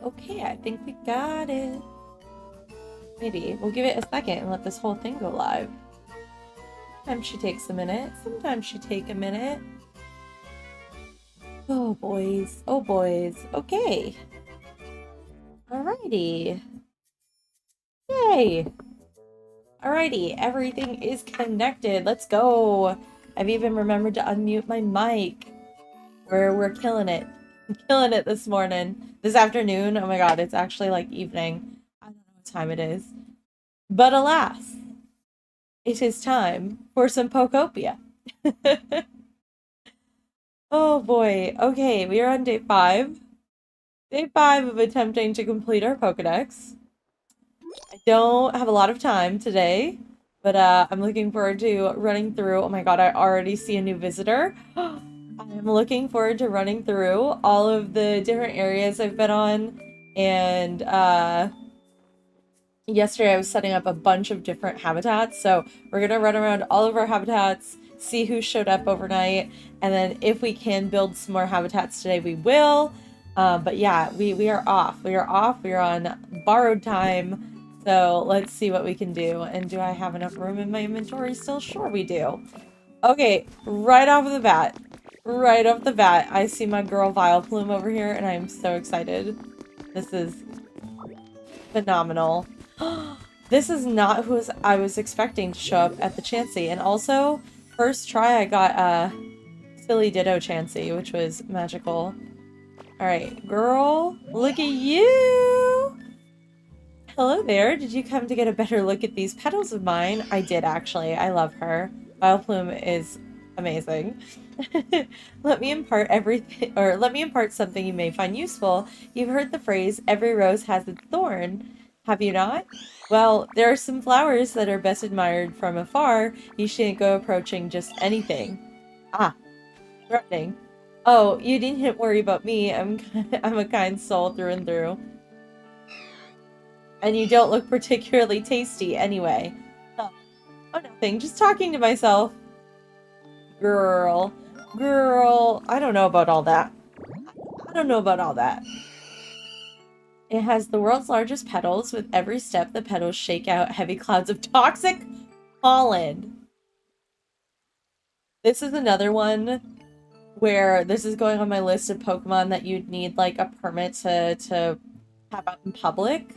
Okay, I think we got it. Maybe. We'll give it a second and let this whole thing go live. Sometimes she takes a minute. Sometimes she take a minute. Oh, boys. Oh, boys. Okay. Alrighty. Yay. Alrighty. Everything is connected. Let's go. I've even remembered to unmute my mic. We're killing it. I'm killing it this morning. This afternoon. Oh my god, it's actually like evening. I don't know what time it is. But alas, it is time for some Pokopia. Oh boy. Okay, we are on day 5. Day 5 of attempting to complete our Pokedex. I don't have a lot of time today, but I'm looking forward to running through. Oh my god, I already see a new visitor. I'm looking forward to running through all of the different areas I've been on, and yesterday I was setting up a bunch of different habitats, so we're gonna run around all of our habitats, see who showed up overnight, and then if we can build some more habitats today, we will. But yeah, we are off. We are off. We are on borrowed time, so let's see what we can do. And do I have enough room in my inventory still? Sure we do. Okay, right off the bat. Right off the bat, I see my girl Vileplume over here, and I am so excited. This is phenomenal. This is not who I was expecting to show up at the Chansey. And also, first try I got a Silly Ditto Chansey, which was magical. Alright, girl, look at you! Hello there, did you come to get a better look at these petals of mine? I did, actually. I love her. Vileplume is amazing. Let me impart something you may find useful. You've heard the phrase, every rose has its thorn. Have you not? Well, there are some flowers that are best admired from afar. You shouldn't go approaching just anything. Ah, threatening. Oh, you needn't worry about me. I'm a kind soul through and through. And you don't look particularly tasty anyway. Oh, nothing. Just talking to myself. Girl. Girl. I don't know about all that. I don't know about all that. It has the world's largest petals. With every step, the petals shake out heavy clouds of toxic pollen. This is another one where this is going on my list of Pokemon that you'd need like a permit to have out in public.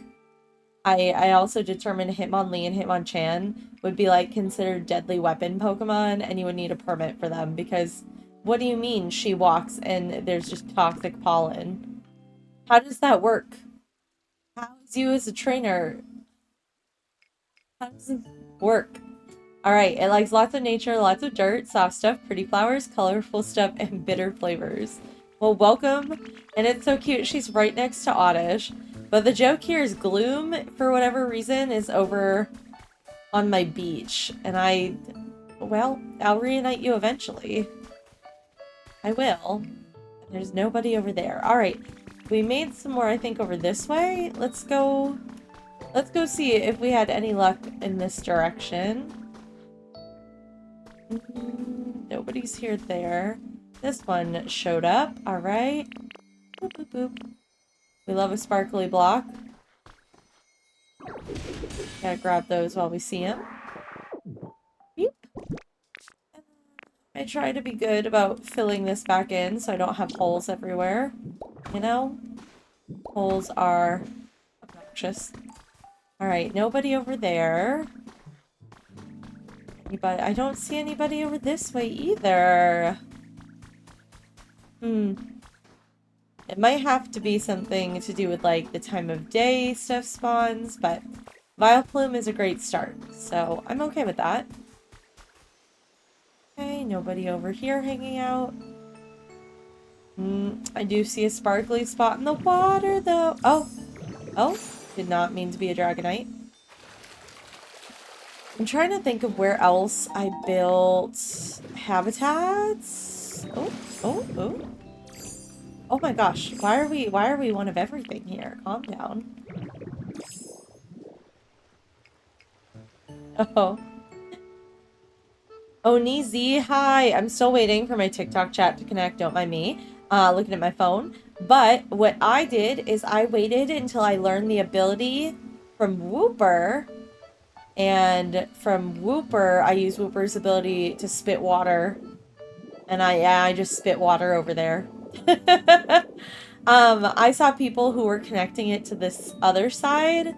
I also determined Hitmonlee and Hitmonchan would be like considered deadly weapon Pokemon, and you would need a permit for them because what do you mean she walks and there's just toxic pollen? How does that work? How is you as a trainer? How does it work? Alright, it likes lots of nature, lots of dirt, soft stuff, pretty flowers, colorful stuff, and bitter flavors. Well, welcome. And it's so cute. She's right next to Oddish. But the joke here is Gloom, for whatever reason, is over on my beach. And well, I'll reunite you eventually. I will. There's nobody over there. Alright, we made some more, I think, over this way. Let's go see if we had any luck in this direction. Nobody's here there. This one showed up. Alright. Boop, boop, boop. We love a sparkly block. Gotta grab those while we see them. Beep. I try to be good about filling this back in so I don't have holes everywhere. You know? Holes are obnoxious. Alright, nobody over there. Anybody? I don't see anybody over this way either. It might have to be something to do with like the time of day stuff spawns, but Vileplume is a great start, so I'm okay with that. Okay, nobody over here hanging out. I do see a sparkly spot in the water though. Oh, did not mean to be a Dragonite. I'm trying to think of where else I built habitats. Oh. Oh my gosh, why are we one of everything here? Calm down. Oh. Onizi, hi! I'm still waiting for my TikTok chat to connect, don't mind me. Looking at my phone. But what I did is I waited until I learned the ability from Wooper. And from Wooper, I use Wooper's ability to spit water. And I just spit water over there. I saw people who were connecting it to this other side,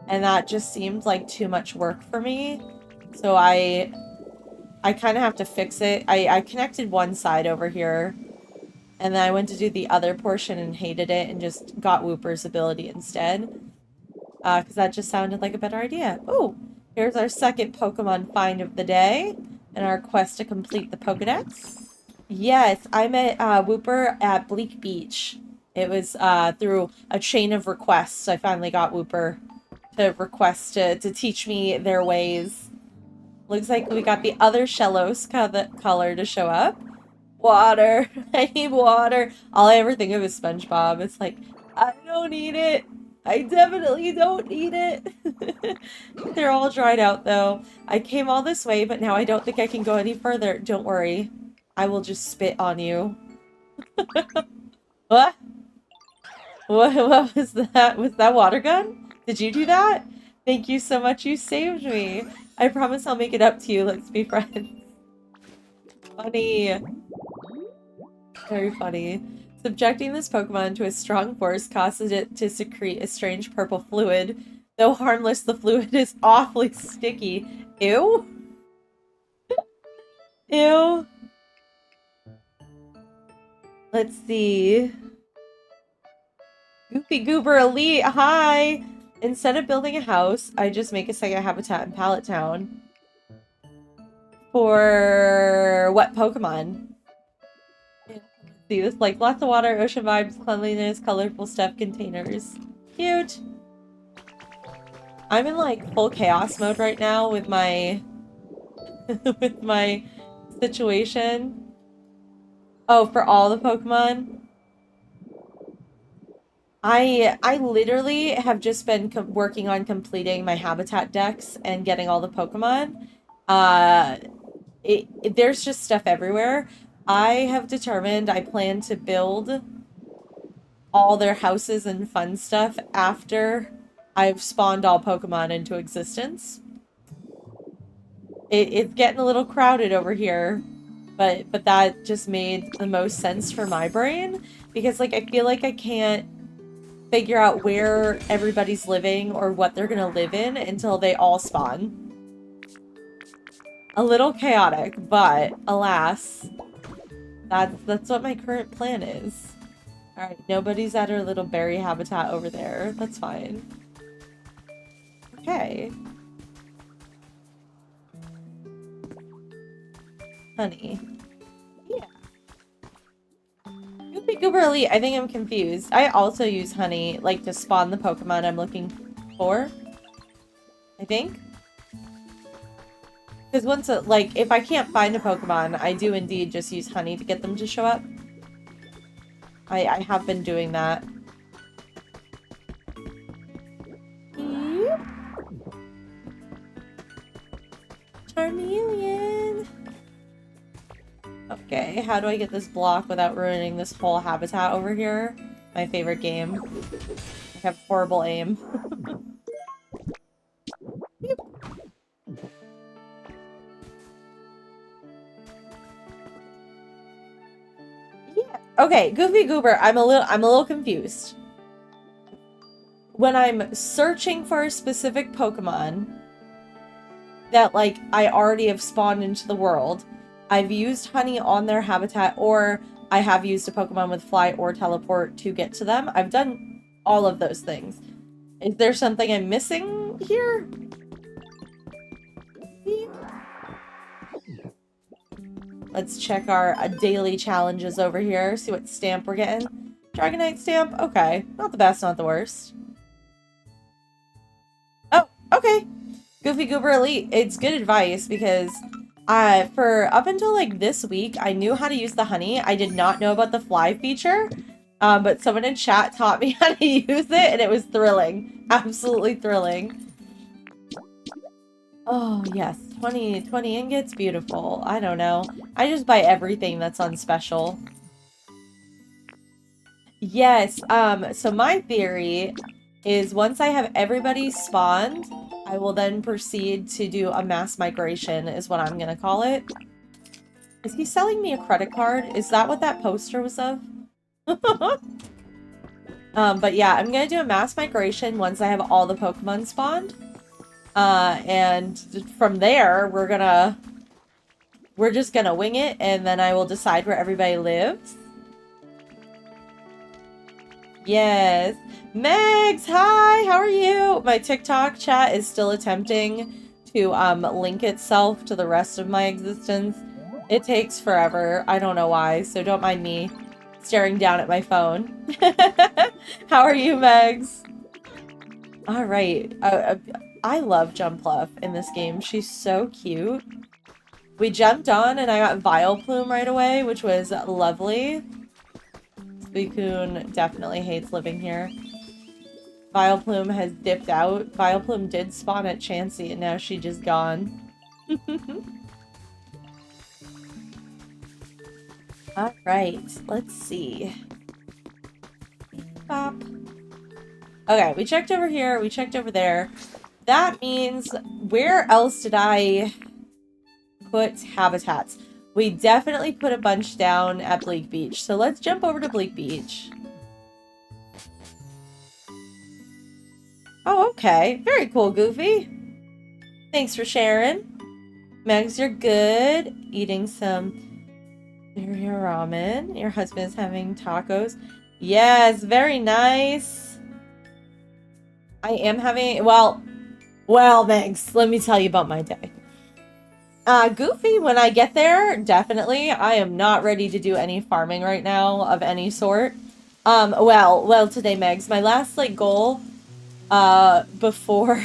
and that just seemed like too much work for me. So I kind of have to fix it. I connected one side over here, and then I went to do the other portion and hated it and just got Wooper's ability instead. Because that just sounded like a better idea. Oh, here's our second Pokemon find of the day and our quest to complete the Pokedex. Yes, I met Wooper at Bleak Beach. It was through a chain of requests. I finally got Wooper to request to teach me their ways. Looks like we got the other Shellos color to show up. Water. I need water. All I ever think of is SpongeBob. It's like, I don't need it. I definitely don't need it. They're all dried out, though. I came all this way, but now I don't think I can go any further. Don't worry. I will just spit on you. What? What was that? Was that water gun? Did you do that? Thank you so much. You saved me. I promise I'll make it up to you. Let's be friends. Funny. Very funny. Subjecting this Pokemon to a strong force causes it to secrete a strange purple fluid. Though harmless, the fluid is awfully sticky. Ew? Ew. Let's see. Goofy Goober Elite, hi! Instead of building a house, I just make a second habitat in Pallet Town. For what Pokemon? See, this like lots of water, ocean vibes, cleanliness, colorful stuff, containers. Cute. I'm in like full chaos mode right now with my with my situation. Oh, for all the Pokemon. I literally have just been working on completing my habitat decks and getting all the Pokemon. There's just stuff everywhere. I have determined I plan to build all their houses and fun stuff after I've spawned all Pokemon into existence. It's getting a little crowded over here, but that just made the most sense for my brain because like I feel like I can't figure out where everybody's living or what they're gonna live in until they all spawn. A little chaotic, but alas, that's what my current plan is. Alright, nobody's at our little berry habitat over there. That's fine. Okay. Honey. Yeah. Goofy Goober Elite, I think I'm confused. I also use honey, like, to spawn the Pokemon I'm looking for. I think. Because once, like, if I can't find a Pokemon, I do indeed just use honey to get them to show up. I have been doing that. Charmeleon! Okay, how do I get this block without ruining this whole habitat over here? My favorite game. I have horrible aim. Yeah. Okay, Goofy Goober, I'm a little confused. When I'm searching for a specific Pokemon that, like, I already have spawned into the world, I've used honey on their habitat, or I have used a Pokemon with fly or teleport to get to them. I've done all of those things. Is there something I'm missing here? Let's check our daily challenges over here. See what stamp we're getting. Dragonite stamp? Okay. Not the best, not the worst. Oh, okay. Goofy Goober Elite. It's good advice because for up until like this week, I knew how to use the honey. I did not know about the fly feature. But someone in chat taught me how to use it and it was thrilling. Absolutely thrilling. Oh, yes. 20 ingots? Beautiful. I don't know. I just buy everything that's on special. Yes, so my theory is once I have everybody spawned, I will then proceed to do a mass migration, is what I'm gonna call it. Is he selling me a credit card? Is that what that poster was of? But yeah, I'm gonna do a mass migration once I have all the Pokemon spawned. And from there, we're just gonna wing it, and then I will decide where everybody lives. Yes. Megs, hi, how are you? My TikTok chat is still attempting to link itself to the rest of my existence. It takes forever. I don't know why, so don't mind me staring down at my phone. How are you, Megs? All right. I love Jumpluff in this game. She's so cute. We jumped on and I got Vileplume right away, which was lovely. Suicune definitely hates living here. Vileplume has dipped out. Vileplume did spawn at Chansey and now she's just gone. Alright, let's see. Bop. Okay, we checked over here, we checked over there. That means, where else did I put habitats? We definitely put a bunch down at Bleak Beach. So let's jump over to Bleak Beach. Oh, okay. Very cool, Goofy. Thanks for sharing. Megs, you're good. Eating some your ramen. Your husband is having tacos. Yes, very nice. I am having, well, Megs, let me tell you about my day. Goofy, when I get there, definitely. I am not ready to do any farming right now of any sort. Well, today, Megs, my last, like, goal, before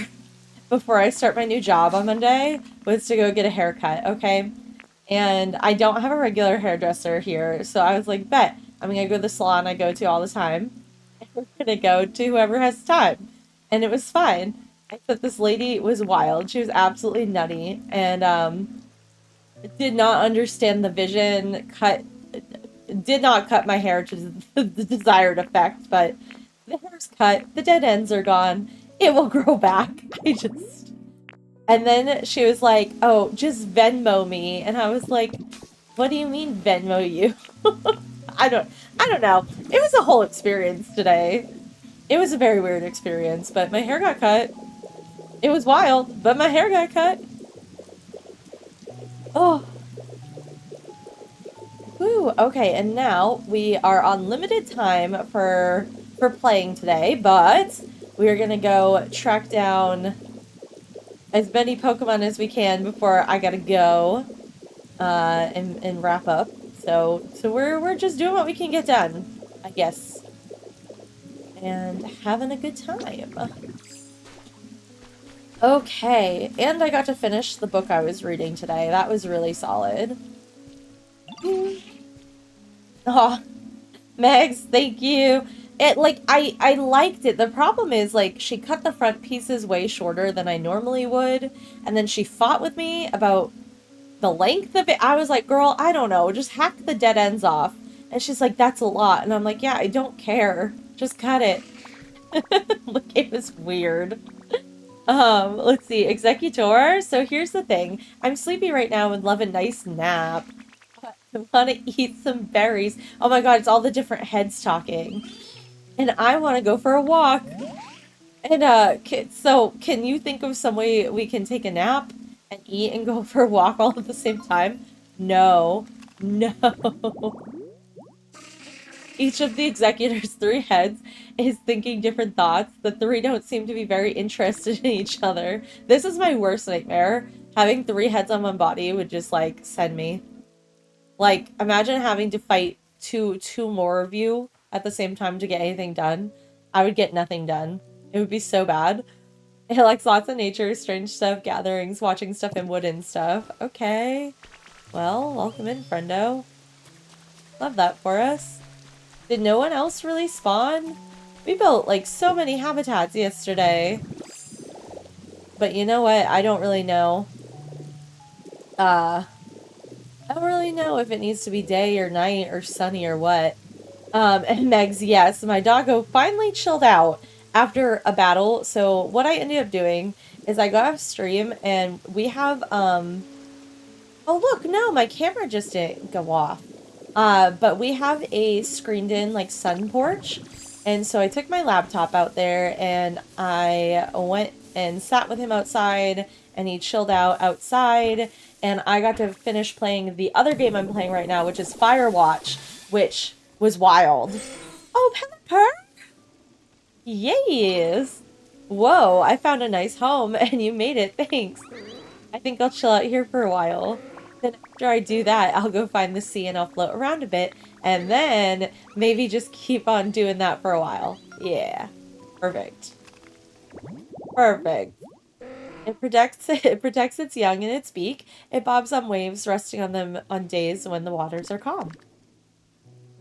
I start my new job on Monday was to go get a haircut, okay? And I don't have a regular hairdresser here, so I was like, bet, I'm gonna go to the salon I go to all the time. And we're gonna go to whoever has time. And it was fine. Except this lady was wild. She was absolutely nutty and did not understand the vision, did not cut my hair to the desired effect, but the hair's cut, the dead ends are gone, it will grow back. And then she was like, oh, just Venmo me. And I was like, what do you mean Venmo you? I don't know. It was a whole experience today. It was a very weird experience, but my hair got cut. It was wild, but my hair got cut. Oh. Woo, okay, and now we are on limited time for playing today, but we're gonna go track down as many Pokemon as we can before I gotta go and wrap up. So we're just doing what we can get done, I guess. And having a good time. Okay, and I got to finish the book I was reading today. That was really solid. Oh, Megs, thank you. It, like, I liked it. The problem is, like, she cut the front pieces way shorter than I normally would, and then she fought with me about the length of it. I was like, girl, I don't know, just hack the dead ends off. And she's like, that's a lot. And I'm like, yeah, I don't care. Just cut it. Like, it was weird. Let's see, Executor. So here's the thing. I'm sleepy right now and love a nice nap. I want to eat some berries. Oh my god, it's all the different heads talking. And I want to go for a walk. And, so can you think of some way we can take a nap and eat and go for a walk all at the same time? No. No. Each of the executor's 3 heads is thinking different thoughts. The 3 don't seem to be very interested in each other. This is my worst nightmare. Having 3 heads on one body would just, like, send me. Like, imagine having to fight two more of you at the same time to get anything done. I would get nothing done. It would be so bad. It likes lots of nature, strange stuff, gatherings, watching stuff in wood and stuff. Okay. Well, welcome in, friendo. Love that for us. Did no one else really spawn? We built, like, so many habitats yesterday. But you know what? I don't really know. I don't really know if it needs to be day or night or sunny or what. And Megs, yes, my doggo finally chilled out after a battle. So what I ended up doing is I got off stream and we have oh look, no, my camera just didn't go off. But we have a screened in like sun porch. And so I took my laptop out there and I went and sat with him outside and he chilled out outside and I got to finish playing the other game I'm playing right now, which is Firewatch, which was wild. Oh, Pepper! Yes! Whoa, I found a nice home and you made it, thanks. I think I'll chill out here for a while. Then after I do that, I'll go find the sea and I'll float around a bit. And then maybe just keep on doing that for a while. Yeah. Perfect. Perfect. It protects its young in its beak. It bobs on waves, resting on them on days when the waters are calm.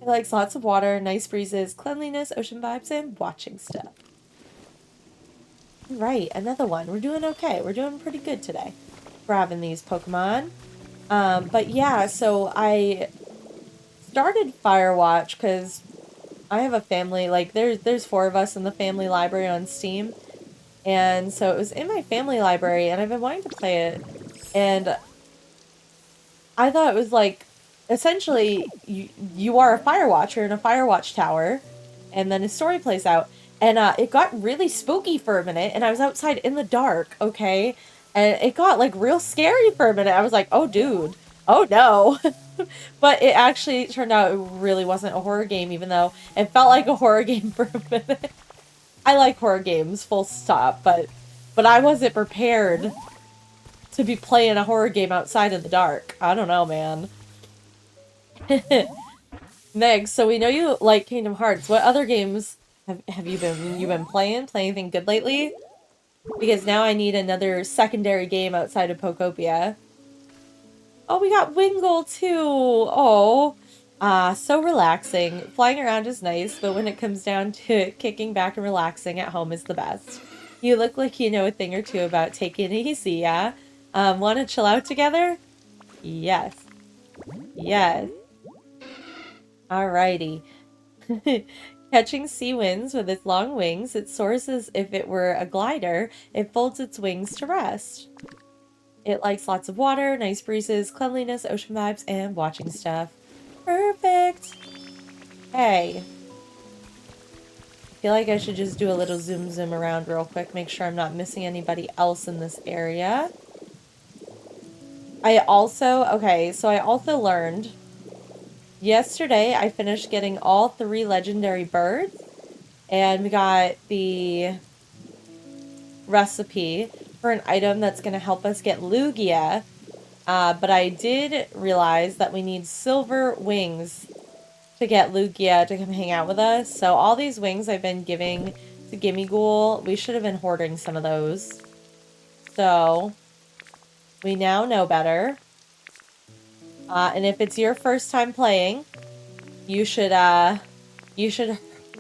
It likes lots of water, nice breezes, cleanliness, ocean vibes, and watching stuff. Right, another one. We're doing okay. We're doing pretty good today. Grabbing these Pokemon. But yeah, so I started Firewatch because I have a family, like there's four of us in the family library on Steam. And so it was in my family library and I've been wanting to play it. And I thought it was like essentially you are a Firewatcher in a Firewatch tower and then a story plays out. And it got really spooky for a minute and I was outside in the dark, okay? And it got like real scary for a minute. I was like, "Oh dude. Oh no." But it actually turned out it really wasn't a horror game, even though it felt like a horror game for a minute. I like horror games, full stop, but I wasn't prepared to be playing a horror game outside in the dark. I don't know, man. Meg, so we know you like Kingdom Hearts. What other games have you been playing? Playing anything good lately? Because now I need another secondary game outside of Pokopia. Oh, we got Wingull too. Oh, so relaxing. Flying around is nice, but when it comes down to kicking back and relaxing at home is the best. You look like you know a thing or two about taking it easy, yeah? Want to chill out together? Yes. Yes. Alrighty. Catching sea winds with its long wings, it soars as if it were a glider. It folds its wings to rest. It likes lots of water, nice breezes, cleanliness, ocean vibes, and watching stuff. Perfect! Hey. I feel like I should just do a little zoom around real quick, make sure I'm not missing anybody else in this area. I also learned yesterday I finished getting all 3 legendary birds, and we got the recipe for an item that's going to help us get Lugia. But I did realize that we need silver wings to get Lugia to come hang out with us. So all these wings I've been giving to Gimmighoul, we should have been hoarding some of those. So we now know better. And if it's your first time playing, you should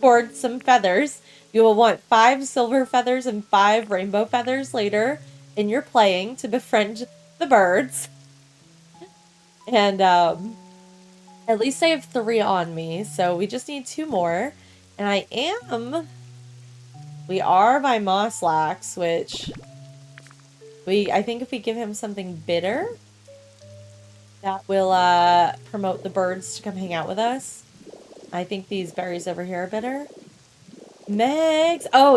hoard some feathers. You will want 5 silver feathers and 5 rainbow feathers later in your playing to befriend the birds. And at least I have 3 on me, so we just need 2 more. And we are by Mosslax, which I think if we give him something bitter, that will promote the birds to come hang out with us. I think these berries over here are bitter. Megs! Oh,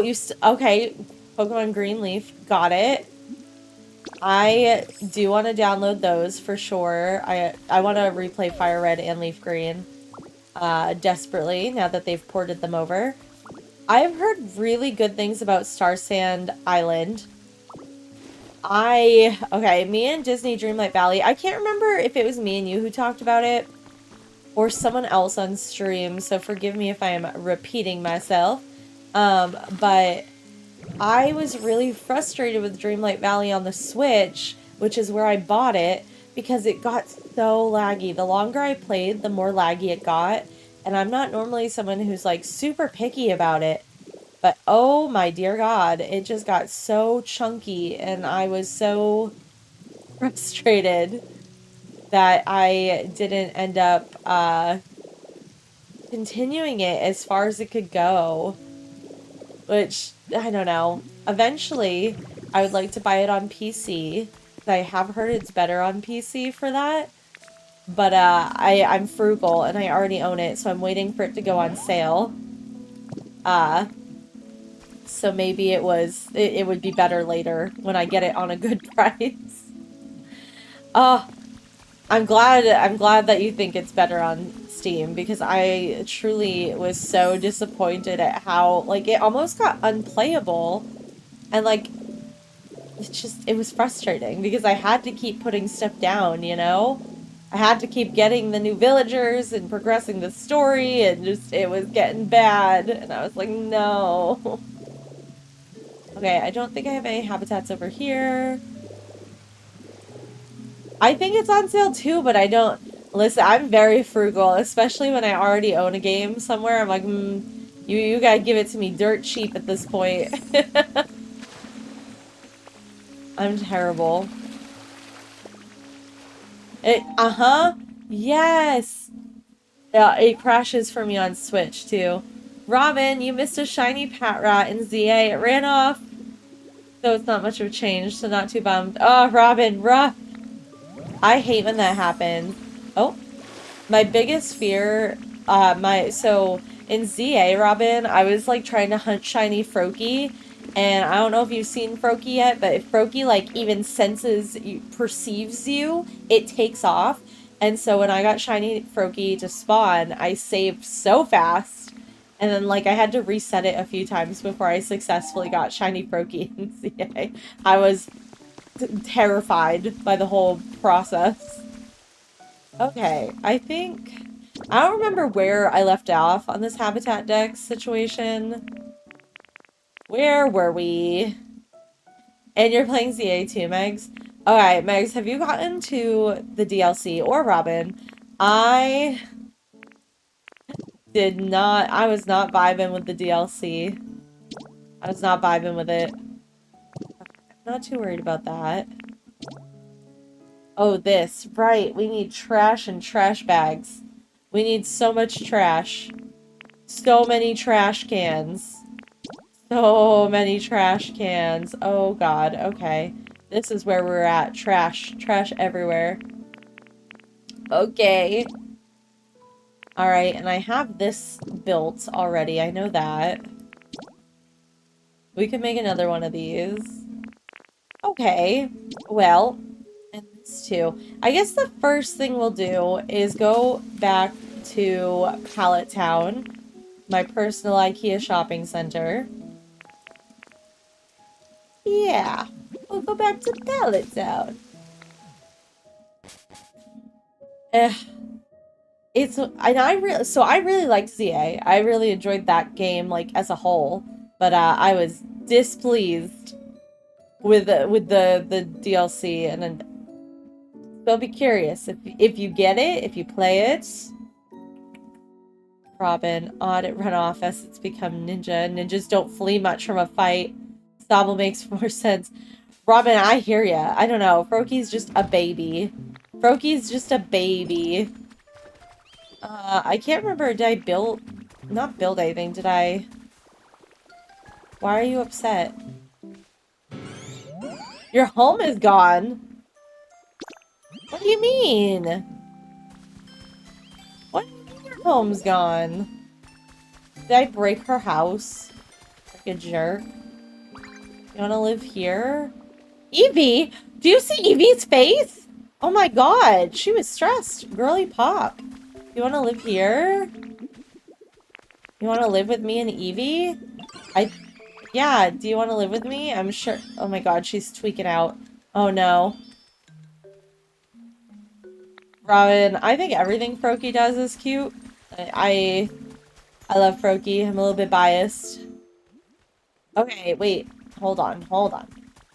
okay. Pokemon Greenleaf. Got it. I do want to download those for sure. I want to replay Fire Red and Leaf Green desperately now that they've ported them over. I've heard really good things about Star Sand Island. Me and Disney Dreamlight Valley, I can't remember if it was me and you who talked about it or someone else on stream, so forgive me if I am repeating myself. But I was really frustrated with Dreamlight Valley on the Switch, which is where I bought it, because it got so laggy. The longer I played, the more laggy it got, and I'm not normally someone who's like super picky about it, but oh my dear God, it just got so chunky, and I was so frustrated that I didn't end up continuing it as far as it could go. Which, I don't know. Eventually, I would like to buy it on PC. I have heard it's better on PC for that. But I'm frugal and I already own it, so I'm waiting for it to go on sale. So maybe it would be better later when I get it on a good price. Oh, I'm glad that you think it's better on Steam because I truly was so disappointed at how like it almost got unplayable and like it was frustrating because I had to keep putting stuff down, you know? I had to keep getting the new villagers and progressing the story and just it was getting bad and I was like, no. Okay, I don't think I have any habitats over here. I think it's on sale too, but I don't... Listen, I'm very frugal, especially when I already own a game somewhere. I'm like, you gotta give it to me dirt cheap at this point. I'm terrible. Uh-huh. Yes. Yeah, it crashes for me on Switch too. Robin, you missed a shiny Pat Rat in ZA. It ran off. So it's not much of a change, so not too bummed. Oh, Robin, rough. I hate when that happens. Oh, my biggest fear, so in ZA, Robin, I was like trying to hunt shiny Froakie, and I don't know if you've seen Froakie yet, but if Froakie like even perceives you, it takes off. And so when I got shiny Froakie to spawn, I saved so fast. And then like I had to reset it a few times before I successfully got shiny Froakie in ZA. I was terrified by the whole process. Okay, I don't remember where I left off on this Habitat Dex situation. Where were we? And you're playing ZA too, Megs? Alright, Megs, have you gotten to the DLC? Or Robin? I was not vibing with the DLC. I was not vibing with it. Not too worried about that. Oh, this. Right, we need trash and trash bags. We need so much trash. So many trash cans. So many trash cans. Oh god, okay. This is where we're at. Trash. Trash everywhere. Okay. Alright, and I have this built already. I know that. We could make another one of these. Okay. Well, and this too. I guess the first thing we'll do is go back to Pallet Town, my personal IKEA shopping center. Yeah, we'll go back to Pallet Town. I really liked ZA. I really enjoyed that game like as a whole, but I was displeased with the DLC, and then I'll be curious if you get it, if you play it. Robin, audit runoff as it's become ninja. Ninjas don't flee much from a fight. Stobble makes more sense. Robin, I hear ya. I don't know. Froakie's just a baby. Froakie's just a baby. I can't remember. Did I not build anything, did I? Why are you upset? Your home is gone. What do you mean? What do you mean your home's gone? Did I break her house? Like a jerk. You wanna live here? Evie? Do you see Evie's face? Oh my god, she was stressed. Girly pop. You wanna live here? You wanna live with me and Evie? Yeah, do you wanna live with me? I'm sure. Oh my god, she's tweaking out. Oh no. Robin, I think everything Froakie does is cute. I love Froakie. I'm a little bit biased. Okay, wait. Hold on, hold on.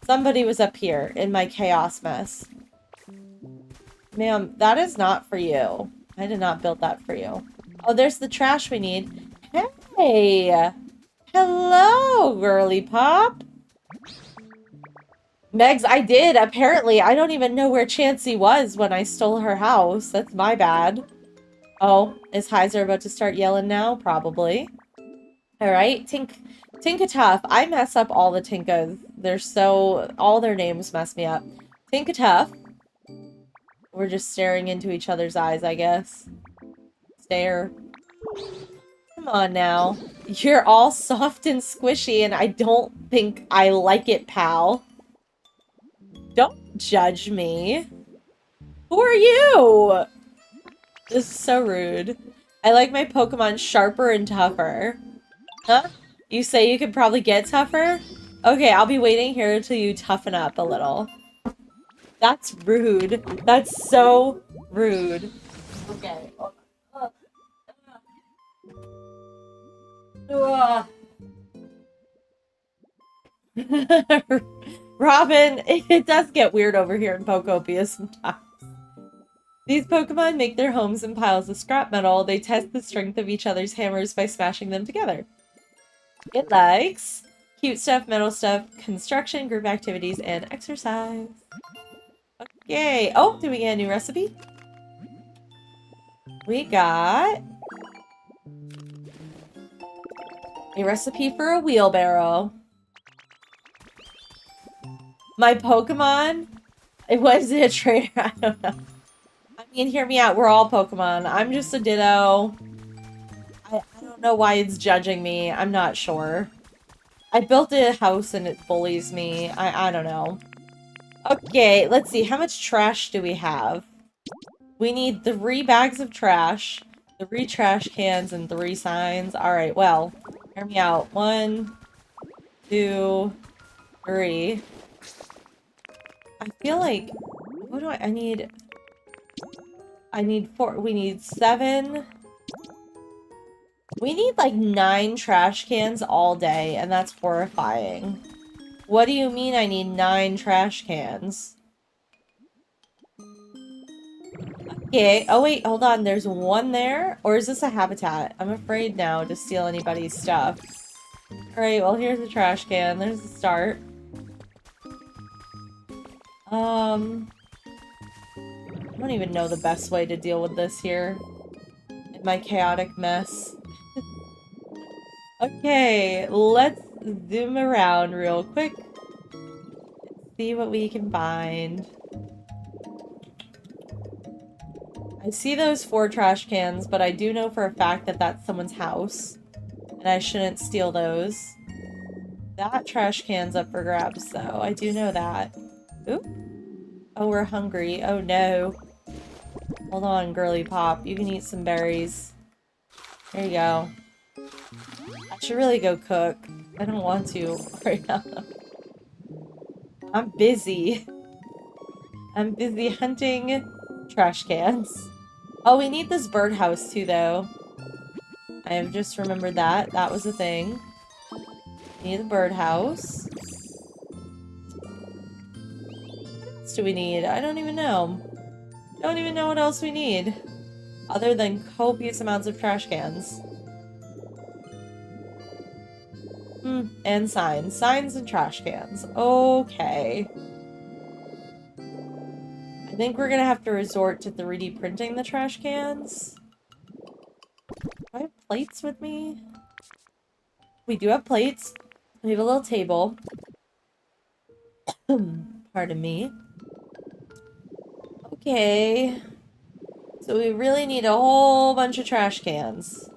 Somebody was up here in my chaos mess. Ma'am, that is not for you. I did not build that for you. Oh, there's the trash we need. Hey! Hello, girly pop! Megs, I did, apparently. I don't even know where Chansey was when I stole her house. That's my bad. Oh, is Heiser about to start yelling now? Probably. Alright, Tinkatuff. I mess up all the Tinkas. They're so... all their names mess me up. Tinkatuff. We're just staring into each other's eyes, I guess. Stare. Come on now. You're all soft and squishy, and I don't think I like it, pal. Don't judge me. Who are you? This is so rude. I like my Pokemon sharper and tougher. Huh? You say you could probably get tougher? Okay, I'll be waiting here until you toughen up a little. That's rude. That's so rude. Okay. Robin, it does get weird over here in Pokopia sometimes. These Pokemon make their homes in piles of scrap metal. They test the strength of each other's hammers by smashing them together. It likes cute stuff, metal stuff, construction, group activities, and exercise. Okay. Oh, did we get a new recipe? We got a recipe for a wheelbarrow. My Pokemon? It was a trainer. I don't know. I mean, hear me out. We're all Pokemon. I'm just a Ditto. I don't know why it's judging me. I'm not sure. I built a house and it bullies me. I don't know. Okay, let's see. How much trash do we have? We need 3 bags of trash, 3 trash cans, and 3 signs. Alright, well, hear me out. 1, 2, 3. I feel like... what do I need... I need 4... we need 7... we need like 9 trash cans all day, and that's horrifying. What do you mean I need 9 trash cans? Okay, oh wait, hold on, there's 1 there? Or is this a habitat? I'm afraid now to steal anybody's stuff. Alright, well here's the trash can, there's the start. I don't even know the best way to deal with this here. In my chaotic mess. Okay, let's zoom around real quick. See what we can find. I see those 4 trash cans, but I do know for a fact that that's someone's house. And I shouldn't steal those. That trash can's up for grabs, though. I do know that. Oop. Oh, we're hungry. Oh, no. Hold on, girly pop. You can eat some berries. There you go. I should really go cook. I don't want to right now. I'm busy. I'm busy hunting trash cans. Oh, we need this birdhouse too, though. I have just remembered that. That was a thing. We need the birdhouse. What else do we need? I don't even know. Don't even know what else we need. Other than copious amounts of trash cans. And signs. Signs and trash cans. Okay. I think we're gonna have to resort to 3D printing the trash cans. Do I have plates with me? We do have plates. We have a little table. Pardon me. Okay. So we really need a whole bunch of trash cans.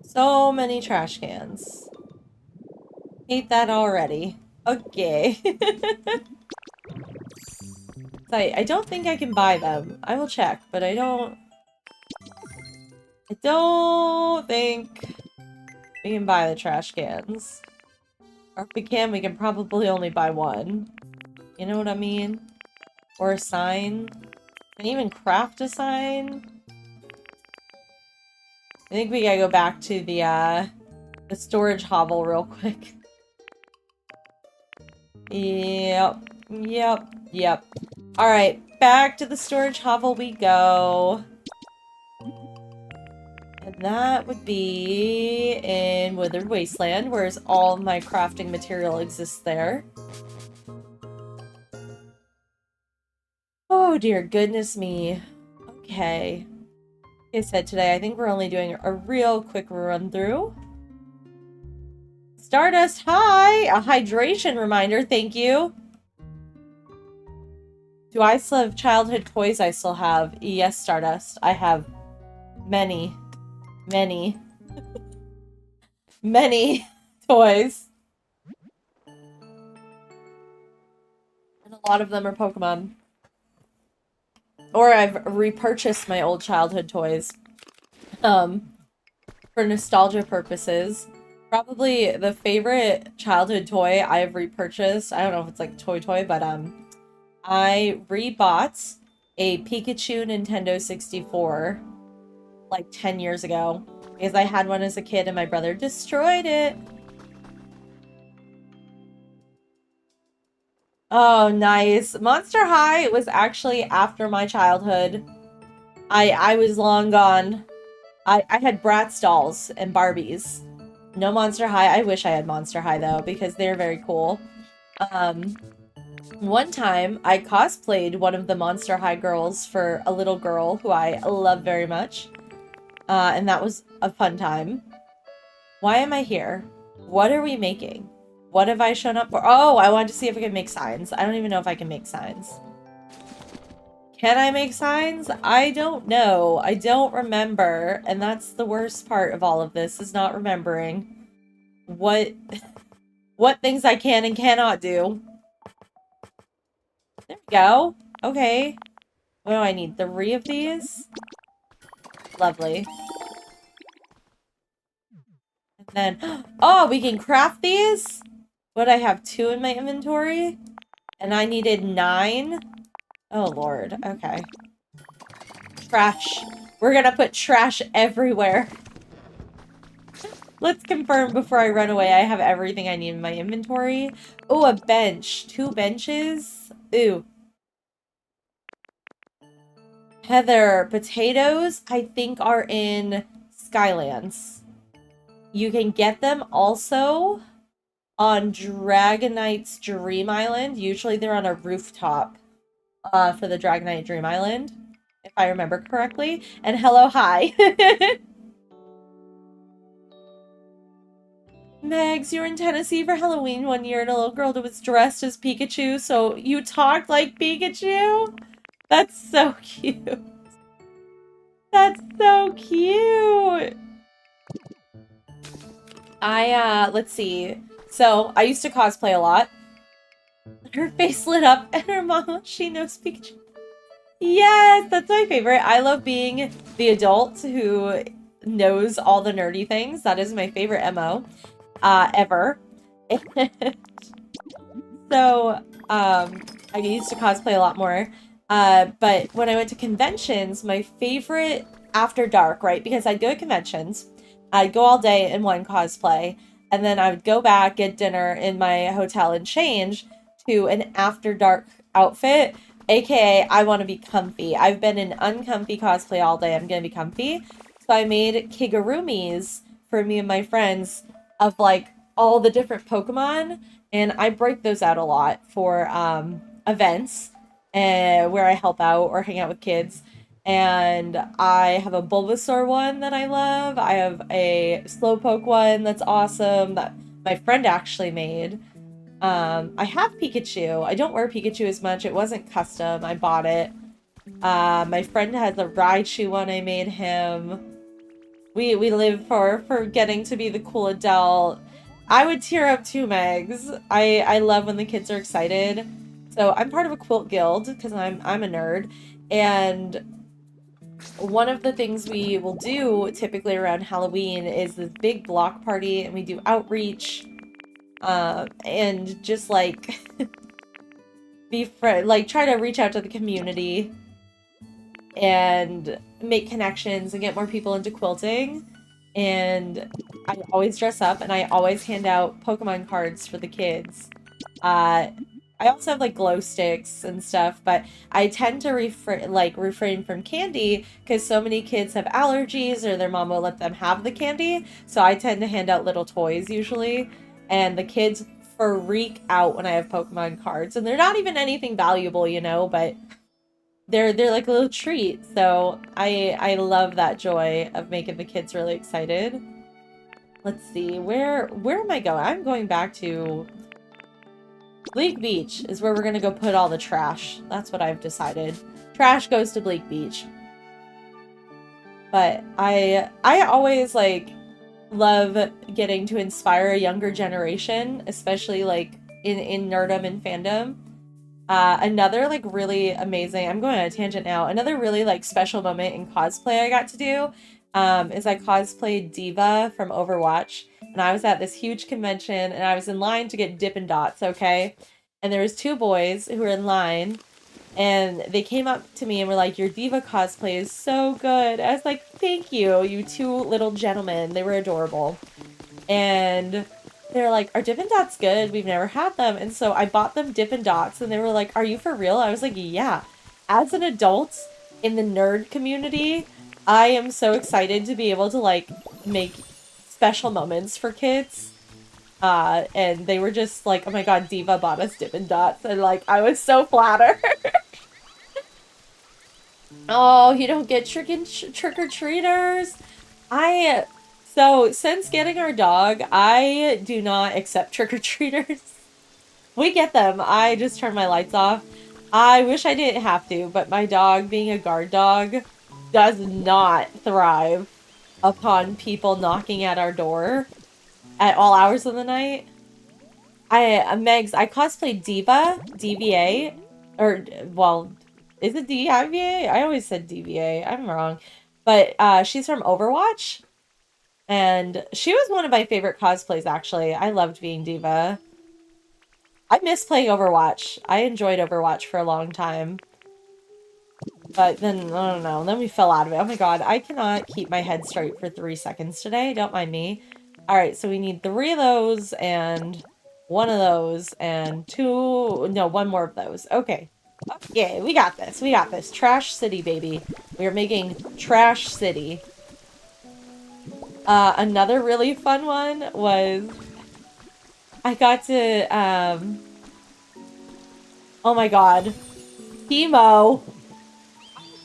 So many trash cans. Hate that already. Okay. I don't think I can buy them. I will check, but I don't think we can buy the trash cans. Or if we can probably only buy 1. You know what I mean? Or a sign. Can I even craft a sign? I think we gotta go back to the storage hovel real quick. Yep. Alright, back to the storage hovel we go. And that would be in Withered Wasteland, whereas all of my crafting material exists there. Oh dear goodness me. Okay. Like I said today, I think we're only doing a real quick run through. Stardust, hi! A hydration reminder, thank you. Do I still have childhood toys I still have? Yes, Stardust. I have many, many, many toys. And a lot of them are Pokemon. Or I've repurchased my old childhood toys. For nostalgia purposes. Probably the favorite childhood toy I've repurchased, I don't know if it's like toy, but I rebought a Pikachu Nintendo 64 like 10 years ago because I had one as a kid and my brother destroyed it. Oh, nice. Monster High was actually after my childhood. I was long gone. I had Bratz dolls and Barbies. No Monster High. I wish I had Monster High though because they're very cool. One time I cosplayed one of the Monster High girls for a little girl who I love very much. And that was a fun time. Why am I here? What are we making? What have I shown up for? Oh, I wanted to see if I could make signs. I don't even know if I can make signs. Can I make signs? I don't know. I don't remember. And that's the worst part of all of this, is not remembering what things I can and cannot do. There we go. Okay. What do I need? 3 of these? Lovely. And then, oh, we can craft these? What, I have 2 in my inventory? And I needed 9? Oh, Lord. Okay. Trash. We're gonna put trash everywhere. Let's confirm before I run away I have everything I need in my inventory. Oh, a bench. 2 benches. Ooh. Heather, potatoes, I think, are in Skylands. You can get them also on Dragonite's Dream Island. Usually they're on a rooftop for the Dragonite Dream Island, if I remember correctly. And hello, hi. Megs, you were in Tennessee for Halloween one year and a little girl that was dressed as Pikachu, so you talked like Pikachu? That's so cute. That's so cute. Let's see. So, I used to cosplay a lot. Her face lit up and her mama, she knows Pikachu. Yes, that's my favorite. I love being the adult who knows all the nerdy things. That is my favorite MO, ever. So, I used to cosplay a lot more. But when I went to conventions, my favorite after dark, right? Because I'd go to conventions, I'd go all day in one cosplay, and then I would go back, get dinner in my hotel, and change to an after dark outfit, aka I want to be comfy. I've been in uncomfy cosplay all day. I'm gonna be comfy. So I made kigurumis for me and my friends of like all the different Pokemon, and I break those out a lot for events where I help out or hang out with kids. And I have a Bulbasaur one that I love. I have a Slowpoke one that's awesome that my friend actually made. I have Pikachu. I don't wear Pikachu as much. It wasn't custom. I bought it. My friend has a Raichu one I made him. We live for getting to be the cool adult. I would tear up too, Megs. I love when the kids are excited. So I'm part of a quilt guild because I'm a nerd, and one of the things we will do typically around Halloween is this big block party, and we do outreach, and just like try to reach out to the community and make connections and get more people into quilting. And I always dress up and I always hand out Pokemon cards for the kids. I also have like glow sticks and stuff, but I tend to refrain from candy because so many kids have allergies or their mom won't let them have the candy. So I tend to hand out little toys usually, and the kids freak out when I have Pokemon cards, and they're not even anything valuable, you know, but they're like a little treat. So I love that joy of making the kids really excited. Let's see, where am I going? I'm going back to Bleak Beach is where we're gonna go put all the trash. That's what I've decided. Trash goes to Bleak Beach. But I always like love getting to inspire a younger generation, especially like in nerdom and fandom. Another like really amazing, I'm going on a tangent now. Another really like special moment in cosplay I got to do is I cosplayed Diva from Overwatch, and I was at this huge convention and I was in line to get Dippin' Dots, okay? And there was two boys who were in line and they came up to me and were like, "Your Diva cosplay is so good." I was like, "Thank you, you two little gentlemen." They were adorable. And they're like, "Are Dippin' Dots good? We've never had them." And so I bought them Dippin' Dots and they were like, "Are you for real?" I was like, "Yeah." As an adult in the nerd community, I am so excited to be able to like make special moments for kids. And they were just like, "Oh my god, Diva bought us Dippin' Dots." And like, I was so flattered. Oh, you don't get trick-or-treaters? So since getting our dog, I do not accept trick-or-treaters. We get them. I just turn my lights off. I wish I didn't have to, but my dog, being a guard dog, does not thrive upon people knocking at our door at all hours of the night. Megs, I cosplayed Diva, DVA, or, well, is it DIVA? I always said DVA. I'm wrong. But she's from Overwatch, and she was one of my favorite cosplays, actually. I loved being Diva. I miss playing Overwatch. I enjoyed Overwatch for a long time. But then, I don't know, then we fell out of it. Oh my god, I cannot keep my head straight for 3 seconds today. Don't mind me. Alright, so we need 3 of those, and 1 of those, and 2... No, 1 more of those. Okay. Okay, we got this. We got this. Trash City, baby. We are making Trash City. Another really fun one was... I got to, oh my god. Teemo.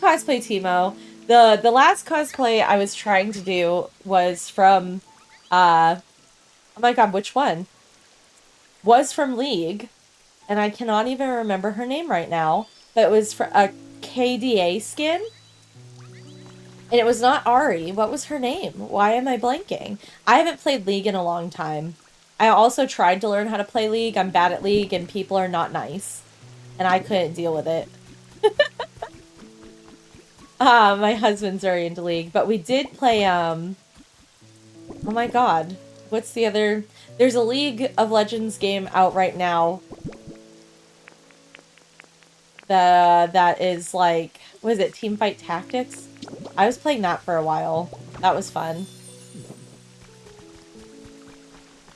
Cosplay Teemo. The last cosplay I was trying to do was from, oh my god, which one? Was from League, and I cannot even remember her name right now, but it was for a KDA skin, and it was not Ari. What was her name? Why am I blanking? I haven't played League in a long time. I also tried to learn how to play League. I'm bad at League, and people are not nice, and I couldn't deal with it. My husband's very into League, but we did play, oh my god, what's the other... There's a League of Legends game out right now that is like, what is it, Teamfight Tactics? I was playing that for a while. That was fun.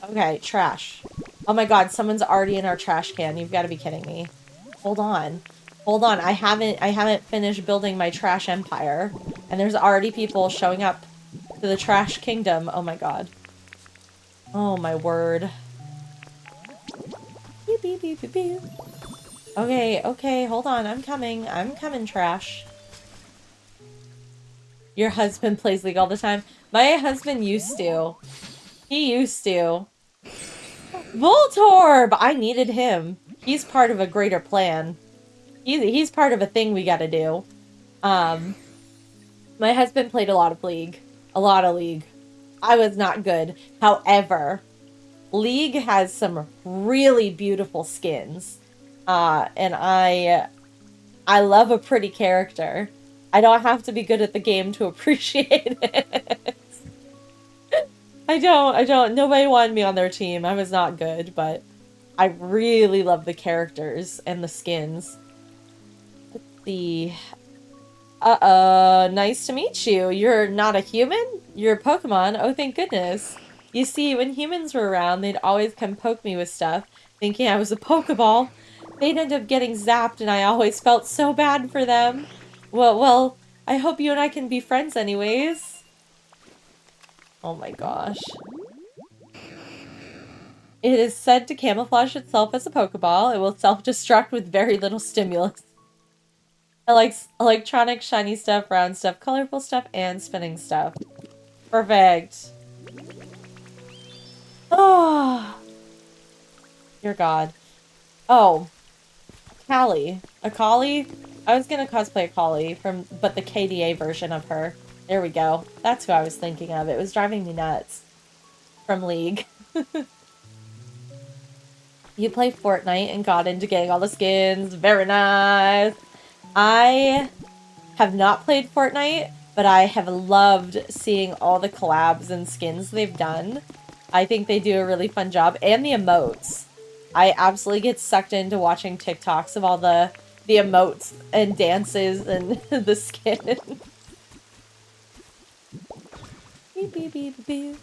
Okay, trash. Oh my god, someone's already in our trash can. You've got to be kidding me. Hold on. Hold on, I haven't finished building my trash empire, and there's already people showing up to the trash kingdom. Oh my god. Oh my word. Beep, beep, beep, beep, beep. Okay, okay, hold on. I'm coming. I'm coming, trash. Your husband plays League all the time. My husband used to. He used to. Voltorb! I needed him. He's part of a greater plan. He's part of a thing we gotta do. My husband played a lot of League. A lot of League. I was not good. However, League has some really beautiful skins. And I love a pretty character. I don't have to be good at the game to appreciate it. I don't. Nobody wanted me on their team. I was not good, but I really love the characters and the skins. Let's see. Nice to meet you. You're not a human? You're a Pokemon? Oh, thank goodness. You see, when humans were around, they'd always come poke me with stuff, thinking I was a Pokeball. They'd end up getting zapped, and I always felt so bad for them. Well, I hope you and I can be friends anyways. Oh my gosh. It is said to camouflage itself as a Pokeball. It will self-destruct with very little stimulus. I like electronic, shiny stuff, round stuff, colorful stuff, and spinning stuff. Perfect. Oh, dear God. Oh, Callie. A Collie? I was gonna cosplay a Collie but the KDA version of her. There we go. That's who I was thinking of. It was driving me nuts. From League. You play Fortnite and got into getting all the skins. Very nice. I have not played Fortnite, but I have loved seeing all the collabs and skins they've done. I think they do a really fun job. And the emotes. I absolutely get sucked into watching TikToks of all the emotes and dances and the skin. Beep, beep, beep, beep.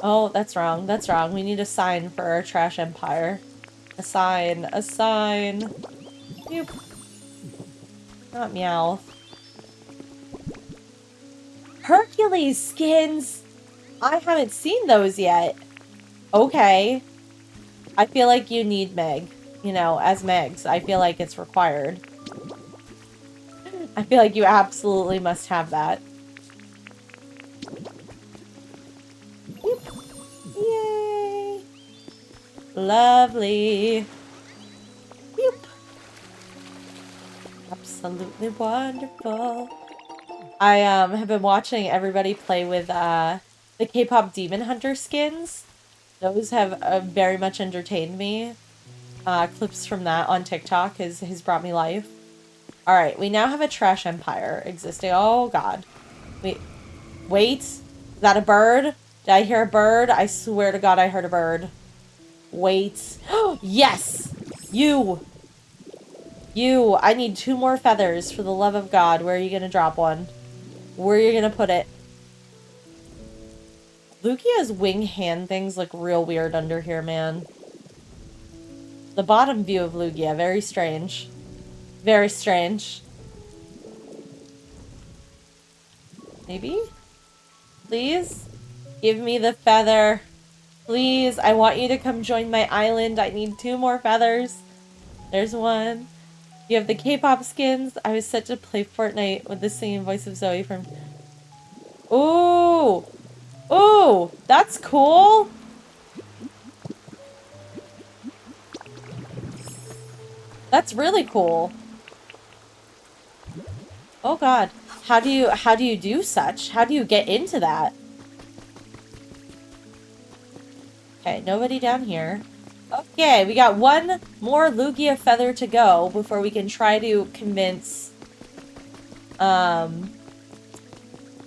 Oh, that's wrong. That's wrong. We need a sign for our trash empire. A sign. A sign. Boop. Not meow. Hercules skins! I haven't seen those yet. Okay. I feel like you need Meg. You know, as Megs. I feel like it's required. I feel like you absolutely must have that. Yay! Lovely. Boop. Absolutely wonderful. I have been watching everybody play with the K-pop Demon Hunter skins. Those have very much entertained me. Clips from that on TikTok has brought me life. Alright, we now have a trash empire existing. Oh god. Wait. Is that a bird? Did I hear a bird? I swear to god I heard a bird. Wait. Yes! You! You! I need 2 more feathers for the love of god. Where are you gonna drop one? Where are you gonna put it? Lugia's wing hand things look real weird under here, man. The bottom view of Lugia, very strange. Very strange. Maybe? Please? Give me the feather. Please, I want you to come join my island. I need 2 more feathers. There's one. You have the K-pop skins. I was set to play Fortnite with the singing voice of Zoe from... Ooh! Ooh! That's cool! That's really cool. Oh god. How do you do such? How do you get into that? Okay, nobody down here. Okay, we got 1 more Lugia feather to go before we can try to convince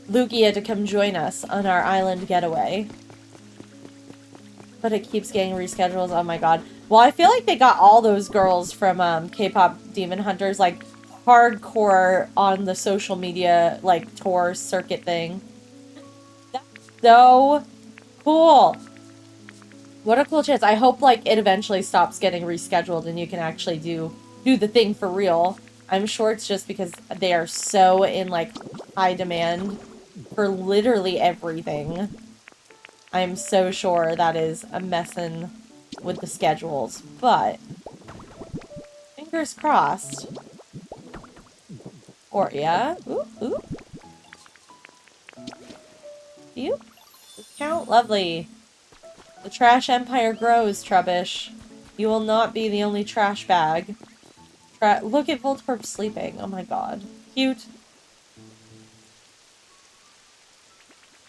Lugia to come join us on our island getaway. But it keeps getting rescheduled. Oh my god. Well, I feel like they got all those girls from K-pop Demon Hunters, like, hardcore on the social media, like, tour circuit thing. That's so cool. What a cool chance. I hope, like, it eventually stops getting rescheduled and you can actually do the thing for real. I'm sure it's just because they are so in, like, high demand for literally everything. I'm so sure that is a messin' with the schedules, but fingers crossed. Or, yeah. Ooh, ooh. You? Discount? Lovely. The trash empire grows, Trubbish. You will not be the only trash bag. Look at Voltorb sleeping. Oh my god. Cute.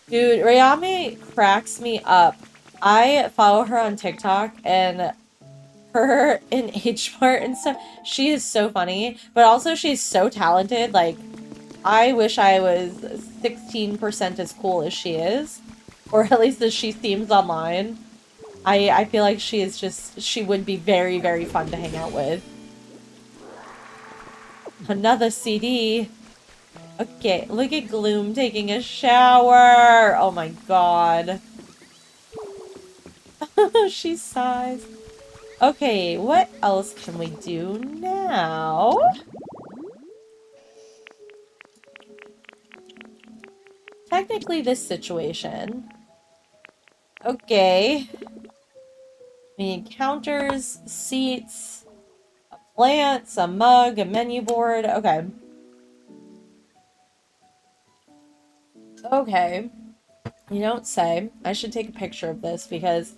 Dude, Rayami cracks me up. I follow her on TikTok, and her in H-Mart and stuff, she is so funny, but also she's so talented. Like, I wish I was 16% as cool as she is, or at least as she seems online. I feel like she would be very, very fun to hang out with. Another CD. Okay, look at Gloom taking a shower. Oh my god. She sighs. Okay, what else can we do now? Technically this situation. Okay. We need counters, seats, a plants, a mug, a menu board. Okay. Okay. You don't say. I should take a picture of this because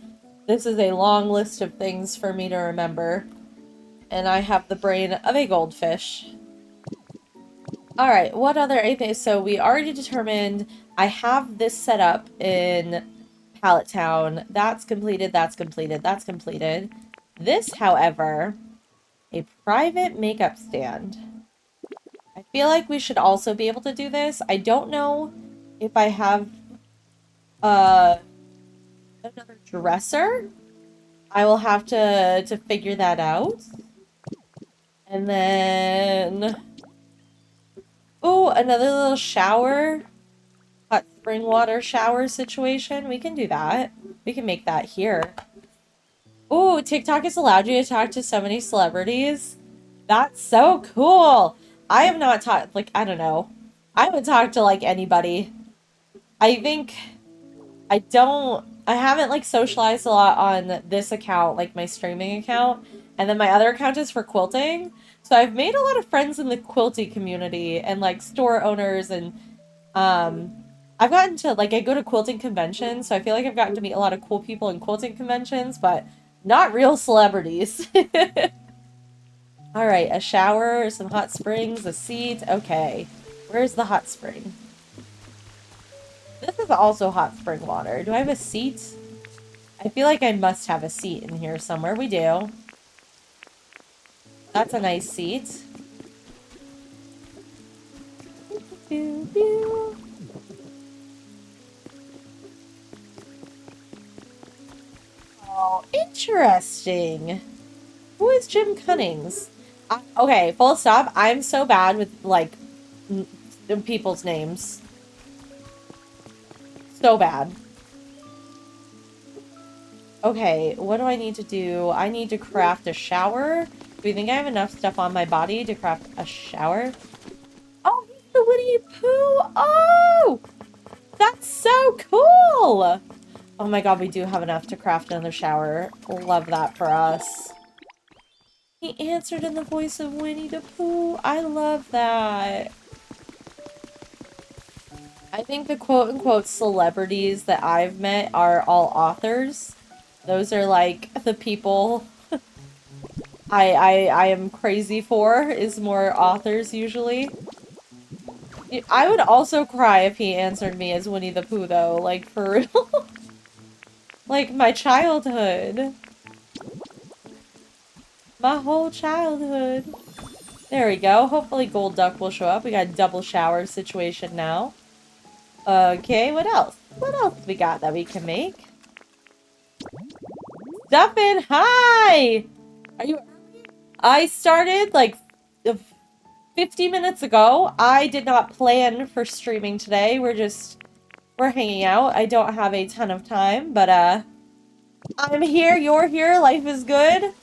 this is a long list of things for me to remember. And I have the brain of a goldfish. Alright, what other anything? So we already determined I have this set up in Pallet Town. That's completed, that's completed, that's completed. This, however, a private makeup stand. I feel like we should also be able to do this. I don't know if I have another dresser. I will have to figure that out. And then oh, another little shower. Hot spring water shower situation. We can do that. We can make that here. Oh, TikTok has allowed you to talk to so many celebrities. That's so cool. I have not talked, like, I don't know. I haven't talked to, like, anybody. I think I haven't, like, socialized a lot on this account, like, my streaming account. And then my other account is for quilting. So I've made a lot of friends in the quilty community and, like, store owners and, I've gotten to, like, I go to quilting conventions, so I feel like I've gotten to meet a lot of cool people in quilting conventions, but not real celebrities. Alright, a shower, some hot springs, a seat. Okay. Where's the hot spring? This is also hot spring water. Do I have a seat? I feel like I must have a seat in here somewhere. We do. That's a nice seat. Pew, pew. Oh, interesting. Who is Jim Cunnings? Okay, full stop. I'm so bad with, like, people's names. So bad. Okay, what do I need to do? I need to craft a shower. Do you think I have enough stuff on my body to craft a shower? Oh, he's the Winnie Pooh! Oh! That's so cool! Oh my god, we do have enough to craft another shower. Love that for us. He answered in the voice of Winnie the Pooh. I love that. I think the quote-unquote celebrities that I've met are all authors. Those are, like, the people I am crazy for, is more authors, usually. I would also cry if he answered me as Winnie the Pooh, though. Like, for real. Like, my childhood. My whole childhood. There we go. Hopefully Gold Duck will show up. We got a double shower situation now. Okay, what else? What else we got that we can make? Stuffin', hi! Are you early? I started, like, 50 minutes ago. I did not plan for streaming today. We're hanging out. I don't have a ton of time, but, I'm here, you're here, life is good.